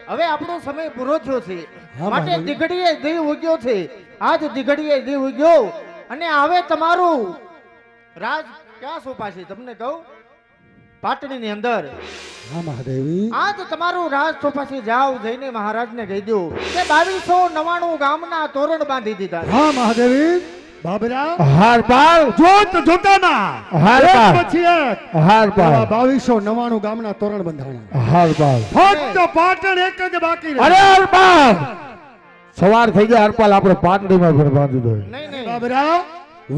હવે આપણો સમય પૂરો થયો છે, હા, માટે મહાદેવ. દીઘડીએ દી ઉગ્યો છે. આજ દીઘડીએ દી ઉગ્યો અને હવે તમારું રાજ ક્યાં સોંપાશે તમને કહું? પાટણીની અંદર હા મહાદેવી. આજ તમારું રાજ સોંપાશે. જાઓ જઈને મહારાજને કહી દો કે 2299 ગામના તોરણ બાંધી દીધા. હા મહાદેવી. બાબરા હરપાલ, જોત જોતામાં હરપાલ, એક પછી એક હરપાલ, 2299 ગામના તોરણ બંધાણા. હરપાલ. ફક્ત પાટણ એક જ બાકી અરે રહ્યું. હરપાલ, સવાર થઈ ગયા હરપાલ, આપણે પાટડીમાં પણ બાંધી દો. નહીં નહીં બાબરા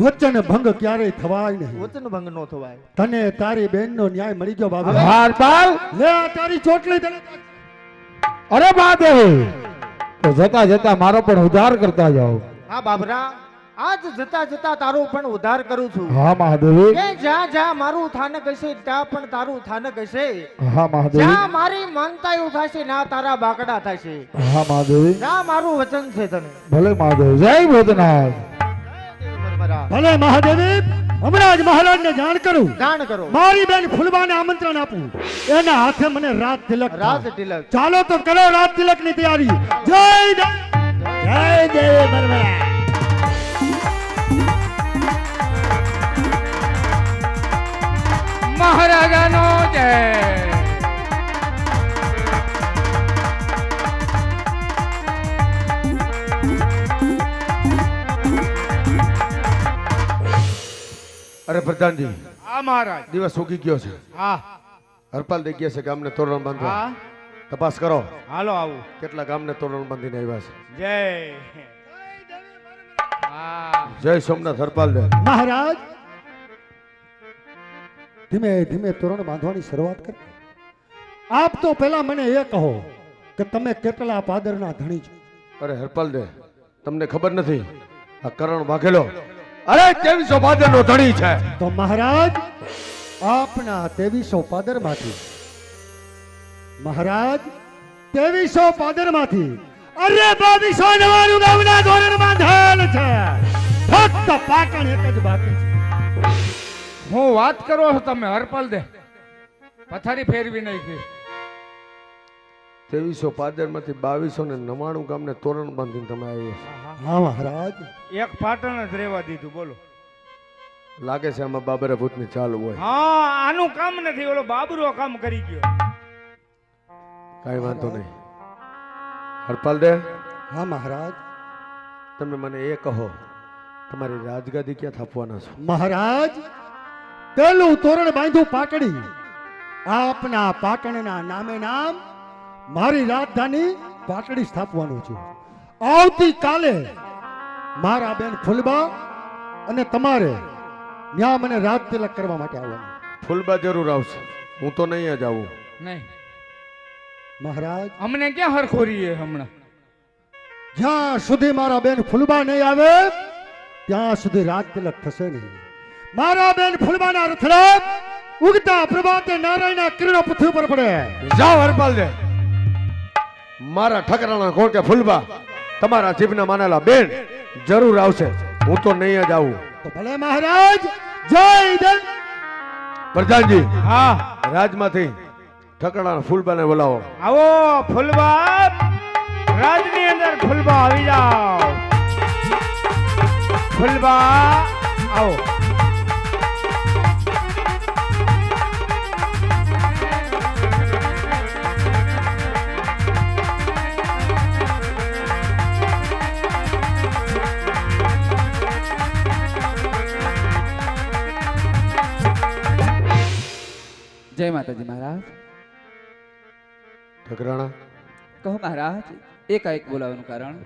વચન ભંગ ક્યારેય થવાય નહીં. વચન ભંગ નો થવાય. તને તારી બેનનો ન્યાય મળી ગયો બાબરા. હરપાલ, લે આ તારી ચોટલી તને. અરે મહાદેવી, તો જતા જતા મારો પણ ઉદ્ધાર કરતા જાઓ. હા બાબરા, આજ જતા જતા તારો પણ ઉદ્ધાર કરું છું. હા મહાદેવી, કે જ્યાં જ્યાં મારું થાનક હશે ત્યાં પણ તારું થાનક હશે. હા મહાદેવી, જ્યાં મારી માનતાઓ થશે ના તારા બાકડા થશે. હા મહાદેવી. જ્યાં મારું વચન છે તને. ભલે મહાદેવ. જય ભૂતનાથ. ભલે મહાદેવી. હમણાં જ મહારાજને જાણ કરું, જાણ કરો. મારી બેન ફૂલબાને આમંત્રણ આપું, એના હાથે મને રાત તિલક થાય. રાજ તિલક. ચાલો તો કરો રાત તિલક ની તૈયારી. જય દેવ. જય દેવ બરબરા. મહારાજાનો જય. અરે પ્રધાનજી, હા મહારાજ. દિવસ ઉગી ગયો છે. હા હરપાલ દઈ ગયા છે ગામને તોરણ બાંધવા. હા તપાસ કરો હાલો આવું. કેટલા ગામને તોરણ બાંધીને આવ્યા છે. જય. હા જય સોમનાથ હરપાલ દે. મહારાજ ધીમે ધીમે તોરણ બાંધવાની શરૂઆત કરી. આપ તો પેલા મને એ કહો કે તમે કેટલા પાદરના ધણી છો? અરે હરપાલ દે, તમને ખબર નથી આ કરણ વાઘેલો અરે 2300 પાદરનો ધણી છે. તો મહારાજ આપના 2300 પાદરમાંથી મહારાજ 2300 પાદરમાંથી અરે 2299 ગામના ધોરણ બાંધેલ છે. ફક્ત પાટણ એક જ બાકી છે. હું વાત કરો છો તમે હરપલ દે પથારી ફેરવી નાખી 2300 પાદરમાંથી 2299 ગામને તોરણ બાંધીને તમે આવ્યો છો. હા મહારાજ. એક પાટણ જ રહેવા દીધું બોલો. લાગે છે આમાં બાબરા ભૂતની ચાલ હોય. હા આનું કામ નથી, ઓલો બાબરો કામ કરી ગયો. કાંઈ વાંધો નહીં. હરપાલ દે, હા મહારાજ. તમે મને એ કહો, તમારી રાજગાદી ક્યાં થાપવાના છો? મહારાજ પેલું તોરણ બાંધ્યું પાટડી. આપના પાટણના નામે નામ મારી રાજધાની પાટડી સ્થાપવાનું છે. આવતીકાલે મારા બેન ફૂલબા અને તમારે ત્યાં મને રાજ તિલક કરવા માટે આવવાનું. ફૂલબા જરૂર આવશે, હું તો નહીં જ આવું. નહીં મહારાજ અમને ક્યાં હરખોરી છે હમણાં. જ્યાં સુધી મારા બેન ફૂલબા નહીં આવે ત્યાં સુધી રાજ તિલક થશે નહીં. મારા બેન ફૂલબાના રથડા ઉગતા પ્રભાતે નારાયણના કિરણો પૃથ્વી પર પડે. જાઓ હરપાલ દે. મારા ઠકરાણા કોણ કે ફૂલબા તમારા જીભના માનેલા બેન જરૂર આવશે, હું તો નહીં જ આવું. તો ભલે મહારાજ. જય દેવ. પ્રધાનજી, હા રાજમાંથી ઠકરાણા ફૂલબાને બોલાવો. આવો ફૂલબા, રાજની અંદર ફૂલબા આવી જાઓ. ફૂલબા આવો. જય માતાજી મહારાજ. ઠકરાણા કહો મહારાજ, એકાએક બોલાવવાનું કારણ?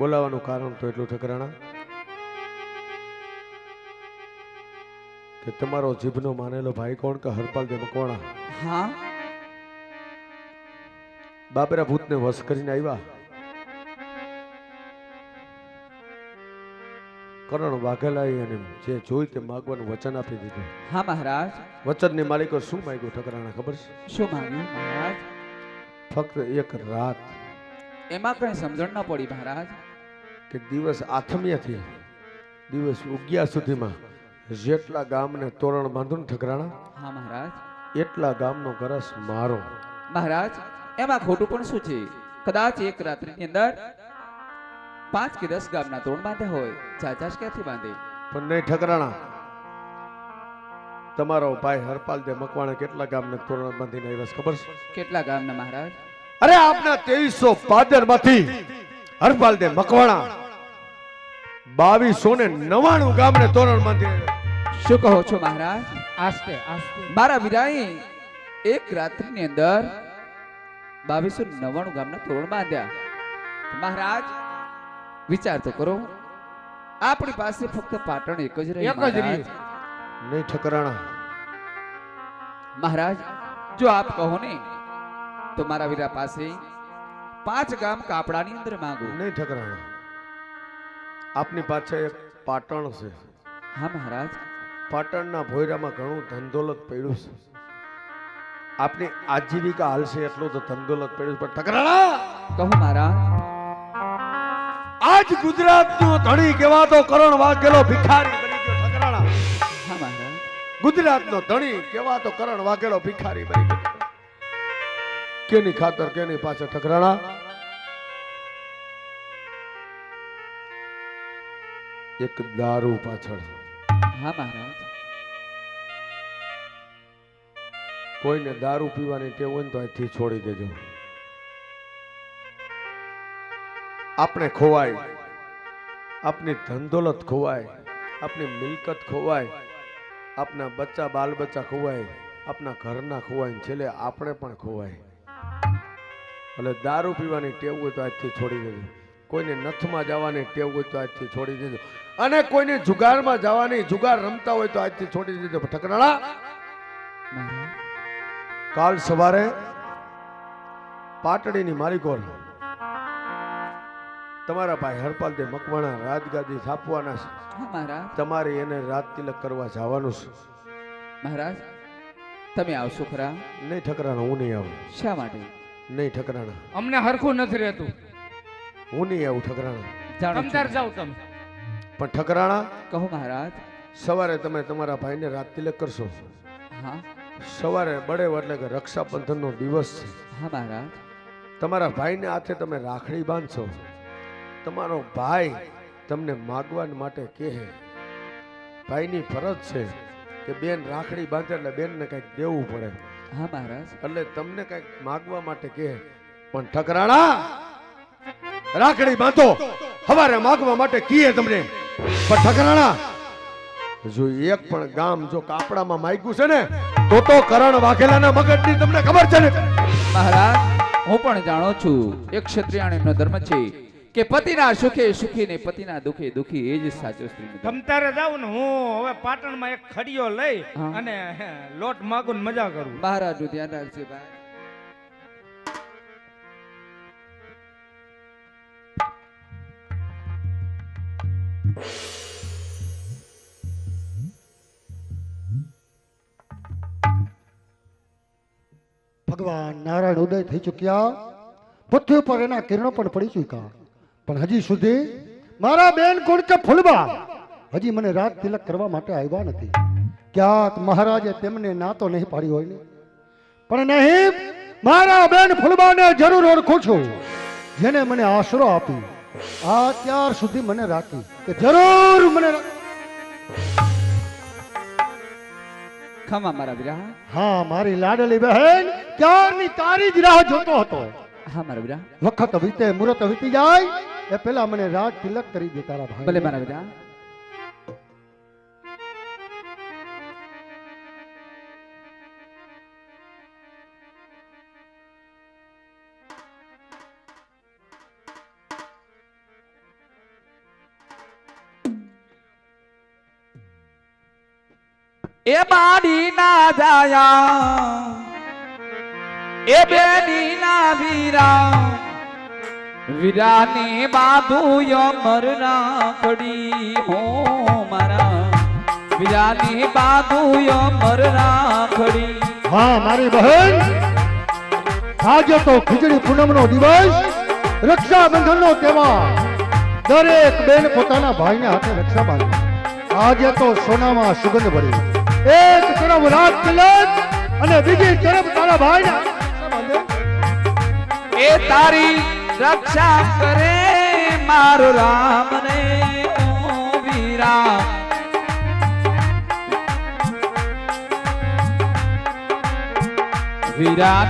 બોલાવાનું કારણ તો એટલું ઠકરાણા કે તમારો જીભનો માનેલો ભાઈ કોણ કે હરપાલ દે મકવાણા હા, બાબરા ભૂતને વશ કરીને આવ્યા. કરણ વાઘેલાએ અને જે જોઈ તે માગવાનું વચન આપી દીધું. હા મહારાજ. વચનની માલિકો શું માંગ્યું ઠકરાણા ખબર છે? શું માંગ્યું મહારાજ? ફક્ત એક રાત એમાં કઈ સમજણ ન પડી મહારાજ. કે દિવસ આથમ્યાથી દિવસ ઉગ્યા સુધીમાં જેટલા ગામને તોરણ બાંધું ને ઠકરાણા હા મહારાજ. એટલા ગામનો ગરસ મારો. મહારાજ એમાં ખોટું પણ શું છે? કદાચ એક રાત્રિની અંદર 5 કે 10 ગામના તોરણ બાંધ્યા હોય, ચાચાશ ક્યાંથી બાંધે? પણ નહીં ઠકરાણા, તમારો ભાઈ હરપાલ દે મકવાણા કેટલા ગામને તોરણ બાંધીને આવ્યા છે ખબર છે? કેટલા ગામના મહારાજ? અરે આપના 2300 પાદરમાંથી હરપાલ દે મકવાણા 2299 ગામને તોરણ બાંધીને આવ્યા. શું કહો છો મહારાજ? આસ્તે આસ્તે. મારા વિરાએ એક રાત્રિની અંદર 2299 ગામના તોરણ બાંધ્યા. મહારાજ વિચાર તો કરો, આપણી પાસે ફક્ત પાટણ એક જ રહી. એક જ રહી. નહીં ઠકરાણા, મહારાજ જો આપ કહો ને તો મારા વીરા પાસે 5 ગામ કાપડાની અંદર માંગુ. નહીં ઠકરાણા, આપની પાછળ એક પાટણ છે. હા મહારાજ. પાટણના ભોયરામાં ઘણું ધનદોલત પડ્યું છે. આપની આજીવિકા હાલશે એટલું તો ધનદોલત પડ્યું છે. પણ ઠકરાણા, કહો મહારાજ. આજ ગુજરાતનો ધણી કહેવાતો કરણ વાઘેલો ભિખારી બની ગયો ઠકરાણા. હા મહારાજ. ગુજરાતનો ધણી કહેવાતો કરણ વાઘેલો ભિખારી બની ગયો. કેની ખાતર કેની પાછળ ઠકરાણા? એક દારૂ પાછળ. હા મહારાજ. કોઈને દારૂ પીવાની ટેવ હોય ને તો અહીંથી છોડી દેજો. આપણે ખોવાય, આપની ધનદોલત ખોવાય, આપની મિલકત ખોવાય, આપના બચ્ચા બાલ બચ્ચા ખોવાય, આપના ઘરના ખોવાય, છેલ્લે આપણે પણ ખોવાય. એટલે દારૂ પીવાની ટેવ હોય તો આજથી છોડી દેજો. કોઈને નથમાં જવાની ટેવ હોય તો આજથી છોડી દેજો. અને કોઈને જુગારમાં જવાની, જુગાર રમતા હોય તો આજથી છોડી દેજો. ઠકરાણા, મહારાજ કાલ સવારે પાટડીની માલિકો તમારા ભાઈ હરપાલ દે મકવાણા રાજગાદી સ્થાપવાના છે. હા મહારાજ. તમારે એને રાજ તિલક કરવા જવાનું છે. મહારાજ તમે આવશો ખરા? નહીં ઠકરાણા, હું નહીં આવું. શા માટે? નહીં ઠકરાણા, અમને હરખું નથી રહેતું. હું નહીં આવું ઠકરાણા. જાણો તમ છો. તાર જાઓ તમે. પણ ઠકરાણા, કહો મહારાજ. સવારે તમે તમારા ભાઈને રાત તિલક કરશો. હા સવારે બળેવ એટલે કે રક્ષાબંધનનો દિવસ છે. હા મહારાજ. તમારા ભાઈને હાથે તમે રાખડી બાંધશો. તમારો ભાઈ તમને માગવા માટે કહે. ભાઈની ફરજ છે કે બેન રાખડી બાંધે એટલે બેનને કંઈક દેવું પડે. હા મહારાજ. એટલે તમને કંઈક માગવા માટે કહે. પણ ઠકરાણા, રાખડી બાંધો સવારે માગવા માટે કીએ તમને. પણ ઠકરાણા, જો એક પણ ગામ જો કાપડામાં માગ્યું છે ને તો કરણ વાઘેલાના મગજની તમને ખબર છે ને? મહારાજ, હું પણ જાણું છું એક ક્ષત્રિયાણીનો ધર્મ છે કે પતિના સુખે સુખી ને પતિના દુખે દુખી. એ જ સાચો સ્ત્રીનો ધર્મ. તમતારે જાવ ને હું હવે પાટણમાં એક ખડીયો લઈ હા. અને લોટ માગું ને મજા કરું. મહારાજનું ધ્યાન રાખજે ભાઈ. ભગવાન નારાયણ ઉદય થઈ ચૂક્યા, પૃથ્વી પર એના કિરણો પણ પડી ચૂક્યા, પણ હજી સુધી મારા બેન કોણ કે ફૂલબા હજી મને રાત તિલક કરવા માટે આવ્યા નથી. ક્યાંક મહારાજે તેમને ના તો નહીં પાડી હોય ને, પણ નહીં, મારા બેન ફૂલબાને જરૂર ઓળખું છું, જેને મને આશરો આપી અત્યાર સુધી મને રાખી, કે જરૂર મને ખમા મારા વીરા. હા, મારી લાડલી બહેન ક્યારની તારી જ રાહ જોતો હતો. હા મારા વીરા. વખત વીતે મુહૂર્ત વીતી જાય એ પેલા મને રાત તિલક કરી દે તારા ભાઈ. ભલે મારા વીરા. એ બાડી ના જાયા, એ બેની ના વીરા, વીરાની બાધુ અમર રાખડી. હો મારા વીરાની બાધુ અમર રાખડી. હા મારી બહેન, આજે તો ખીચડી પૂનમનો દિવસ, રક્ષાબંધનનો તહેવાર, દરેક બેન પોતાના ભાઈને હાથે રક્ષા બાંધે. આજે તો સોનામાં સુગંધ ભરી, એક તરફ રાત તિલક અને બીજી તરફ તારા ભાઈને હાથે રક્ષા બાંધે. એ તારી રક્ષા કરે મારો રામ રે ઓ વીરા. વીરા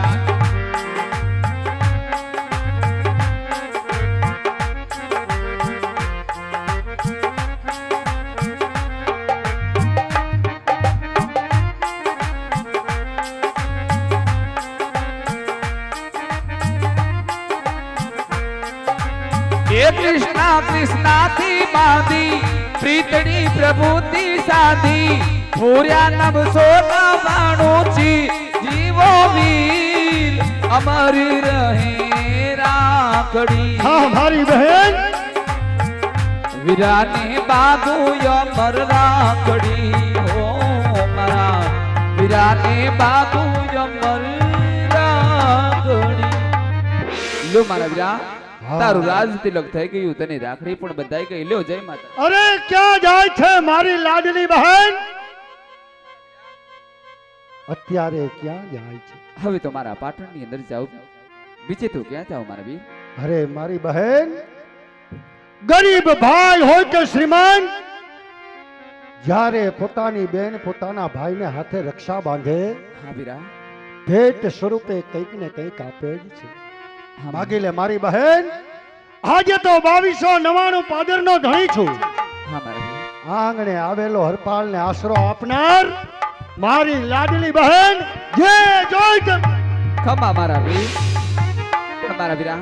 એ કૃષ્ણા કૃષ્ણા થી બાંધી પ્રીતની પ્રભુતિ સાધી. પૂર્યા નવસો નવાણું છી જીવો વીર અમર રહે રાખડી. હા મારી બહેન, વીરાને બાધુ અમર રાખડી. હો મારા વીરાને બાધુ અમર રાખડી. લો મારા વીરા, તારું રાજ તિલક થઈ ગયું, તને રાખડી પણ બંધાઈ ગઈ. લ્યો જય માતા. અરે ક્યાં જાય છે મારી લાડલી બહેન? અત્યારે ક્યાં જાય છે? હવે તો મારા પાટણની અંદર જાઉં, બીજે તો ક્યાં જાઉં મારા વીર? અરે મારી બહેન, ગરીબ ભાઈ હોય કે શ્રીમાન, જ્યારે પોતાની બેન પોતાના ભાઈને હાથે રક્ષા બાંધે, હા વીરા. ભેટ સ્વરૂપે કંઈક ને કંઈક આપે જ છે. હા માગી લે મારી બહેન. આજે તો 2299 પાદરનો ધણી છું. હા મારા વીર. આંગણે આવેલો હરપાલને આશરો આપનાર મારી લાડલી બહેન, જે જોઈ તે ખમા મારા વીર. પણ મારા વીરા,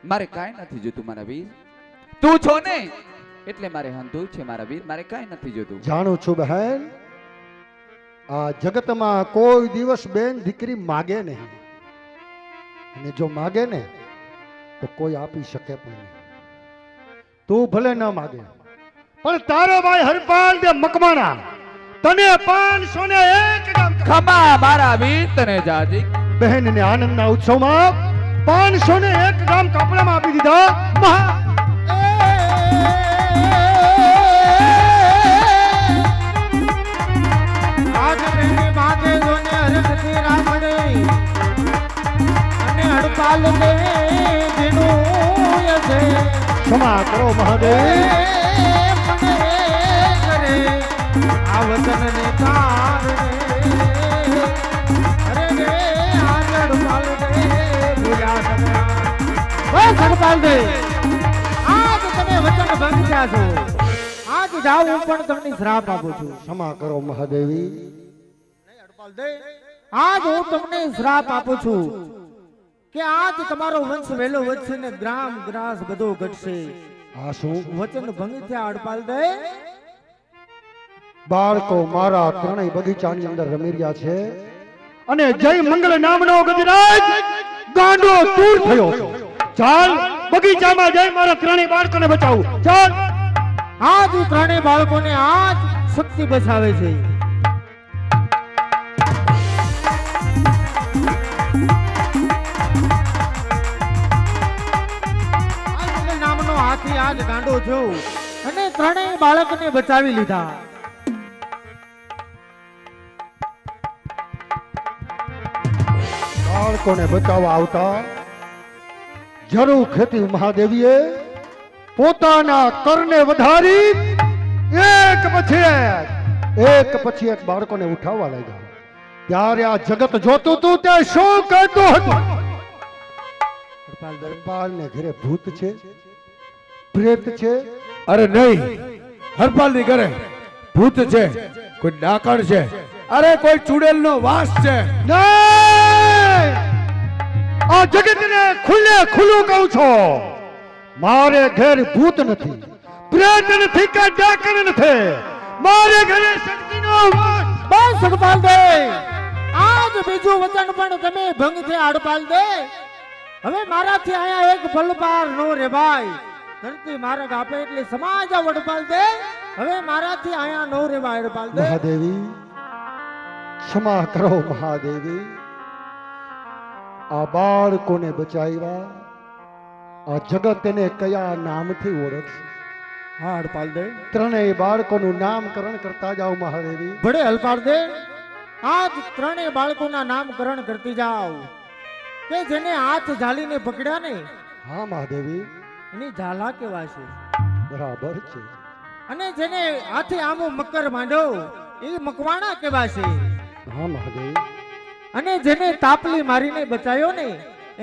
મારે કાંઈ નથી જોતું મારા વીર. તું છો ને એટલે મારે હંધું છે મારા વીર. મારે કાંઈ નથી જોતું. જાણું છું બહેન, આ જગતમાં કોઈ દિવસ બેન દીકરી માગે નહીં, અને જો માગે ને તો કોઈ આપી શકે પણ નહીં. તું ભલે ન માગે, પણ તારો ભાઈ હરપાલ દે મકવાણા તને 501 ગામ ખમા મારા વીર તને જાજી. બહેન ને આનંદના ઉત્સવમાં 501 ગામ કાપડામાં આપી દીધા. નથી રામડે અને હડપાલ દે જીનું છે ક્ષમા કરો મહાદેવ કરે આ વચન ને તાર અરે રે આ હડપાલ દે ભૂલ્યા બસ હડપાલ દે આજ તમે વચન ભંગ થયા છો આજ જાઉં હું પણ તમને શ્રાપ આપું છું ક્ષમા કરો મહાદેવી આજ હું તમને શ્રાપ આપું છું કે આજ તમારો વંશ વેલો વધશે ને ગ્રામ ગ્રાસ બધો ઘટશે આ શું વચન ભંગ થયા હડપાલ દે બાળકો મારા ત્રણેય બગીચાની અંદર રમી રહ્યા છે અને જય મંગલ નામનો ગજરાજ ગાંડો દૂર થયો છે. ચાલ બગીચામાં જઈ મારા ત્રણેય બાળકોને બચાવું ચાલ. આજ ત્રણેય બાળકોને આજ શક્તિ બચાવે છે આજ નામનો હાથી આજ ગાંડો થયો અને ત્રણેય બાળકને બચાવી લીધા બાળકોને બચાવવા આવતા જરૂર ખેતી મહાદેવીએ પોતાના કરને વધારી એક પછી એક બાળકોને ઉઠાવવા લાગ્યા. ત્યારે આ જગત જોતું તું તે શું કહેતું હતું? હરપાલને ઘરે ભૂત છે, પ્રેત છે. અરે નહીં, હરપાલની ઘરે ભૂત છે, કોઈ ડાકણ છે, અરે કોઈ ચુડેલનો વાસ છે. નહીં! આ જગતને ખુલ્લે ખુલ્લું કહું છું, મારે ઘેર ભૂત નથી, પ્રેત નથી કે ડાકણ નથી, મારે ઘરે શક્તિનો વાસ. બસ હડપાલ દે આજ બીજું વચન પણ તમે ભંગ થયા હડપાલ દે હવે મારાથી આયા એક પલપાર નો રે ભાઈ ધરતી માર્ગ આપે એટલે સમાજ હડપાલ દે હવે મારાથી આયા નો રે ભાઈ હડપાલ દે મહાદેવી ક્ષમા કરો મહાદેવી. આ બાળકોને બચાવ્યા, આ જગત એને કયા નામથી ઓળખશે? હા હડપાલ દે ત્રણેય બાળકોનું નામકરણ કરતા જાઓ મહાદેવી. બડે હડપાલ દે આજ ત્રણેય બાળકોના નામકરણ કરતી જાઓ કે જેને હાથ ઝાલીને પકડ્યા ને હા મહાદેવી એની ઝાલા કહેવાશે બરાબર છે. અને જેને હાથે આમો મકર માંડો એ મકવાણા કહેવાશે હા મહાદેવી. અને જેને તાપલી મારીને બચાયો ને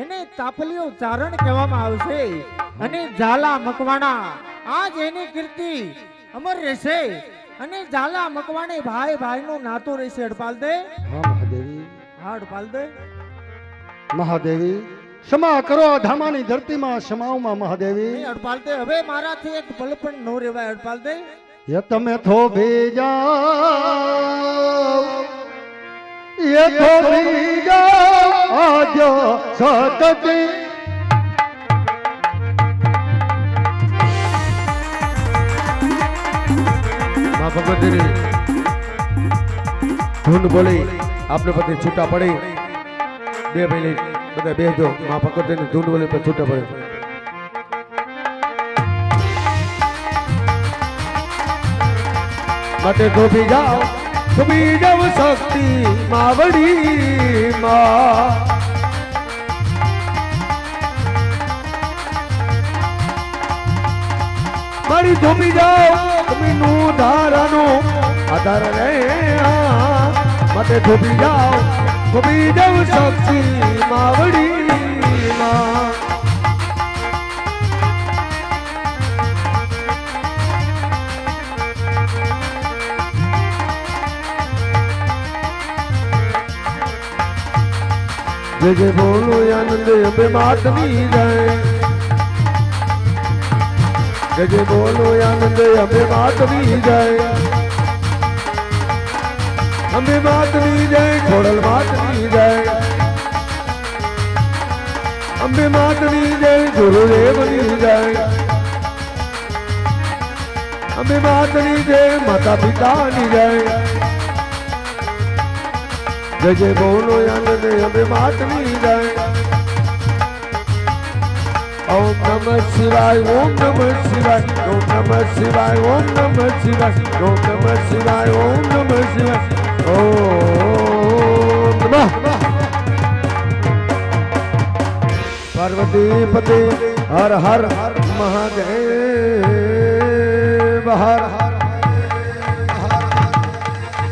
એને તાપલીઓ ચારણ કહેવામાં આવશે અને ઝાલા મકવાણા આજ એની કીર્તિ અમર રહેશે અને ઝાલા મકવાણે ભાઈ ભાઈનો નાતો રહેશે હડપાલ દે હા મહાદેવી. હા હડપાલ દે મહાદેવી ક્ષમા કરો, આ ધામાની ધરતીમાં ક્ષમાઓમાં મહાદેવી. નહીં હડપાલ દે હવે મારાથી એક પલ પણ નો રેવાય હડપાલ દે એ તમે થોભી જાઓ, એ થોભી જાઓ આજો સતતી. માં ભગવતીની ધૂન બોલી આપને પતિ છૂટા પડી 2 મિનિટ બધા બેસજો. માં ભગવતીની ધૂન બોલી પર છૂટા પડે. માટે ડૂબી જાઓ શક્તિ માવડી માં. મારી ડૂબી જાઓ નું ધારાનો આધાર રે માટે ડૂબી જાઓ શક્તિ માવડી માં. જે જે બોલો આનંદ અંબે માતની જાય, જે જે બોલો આનંદ અંબે માતની જાય, અંબે માતની જાય, ખોડલ માતની જાય, અંબે માતની જાય, ગુરુદેવની જાય, અંબે માતની જાય, માતા પિતાની જાય. जय जय बोलो आनंद अंबे मातनी जाए. ओम नमः शिवाय, ओम नमः शिवाय, ओम नमः शिवाय, ओम नमः शिवाय, ओम नमः शिवाय, ओम नमः शिवाय, ओम શાંતિપતિ હર હર મહાદેવ હર હર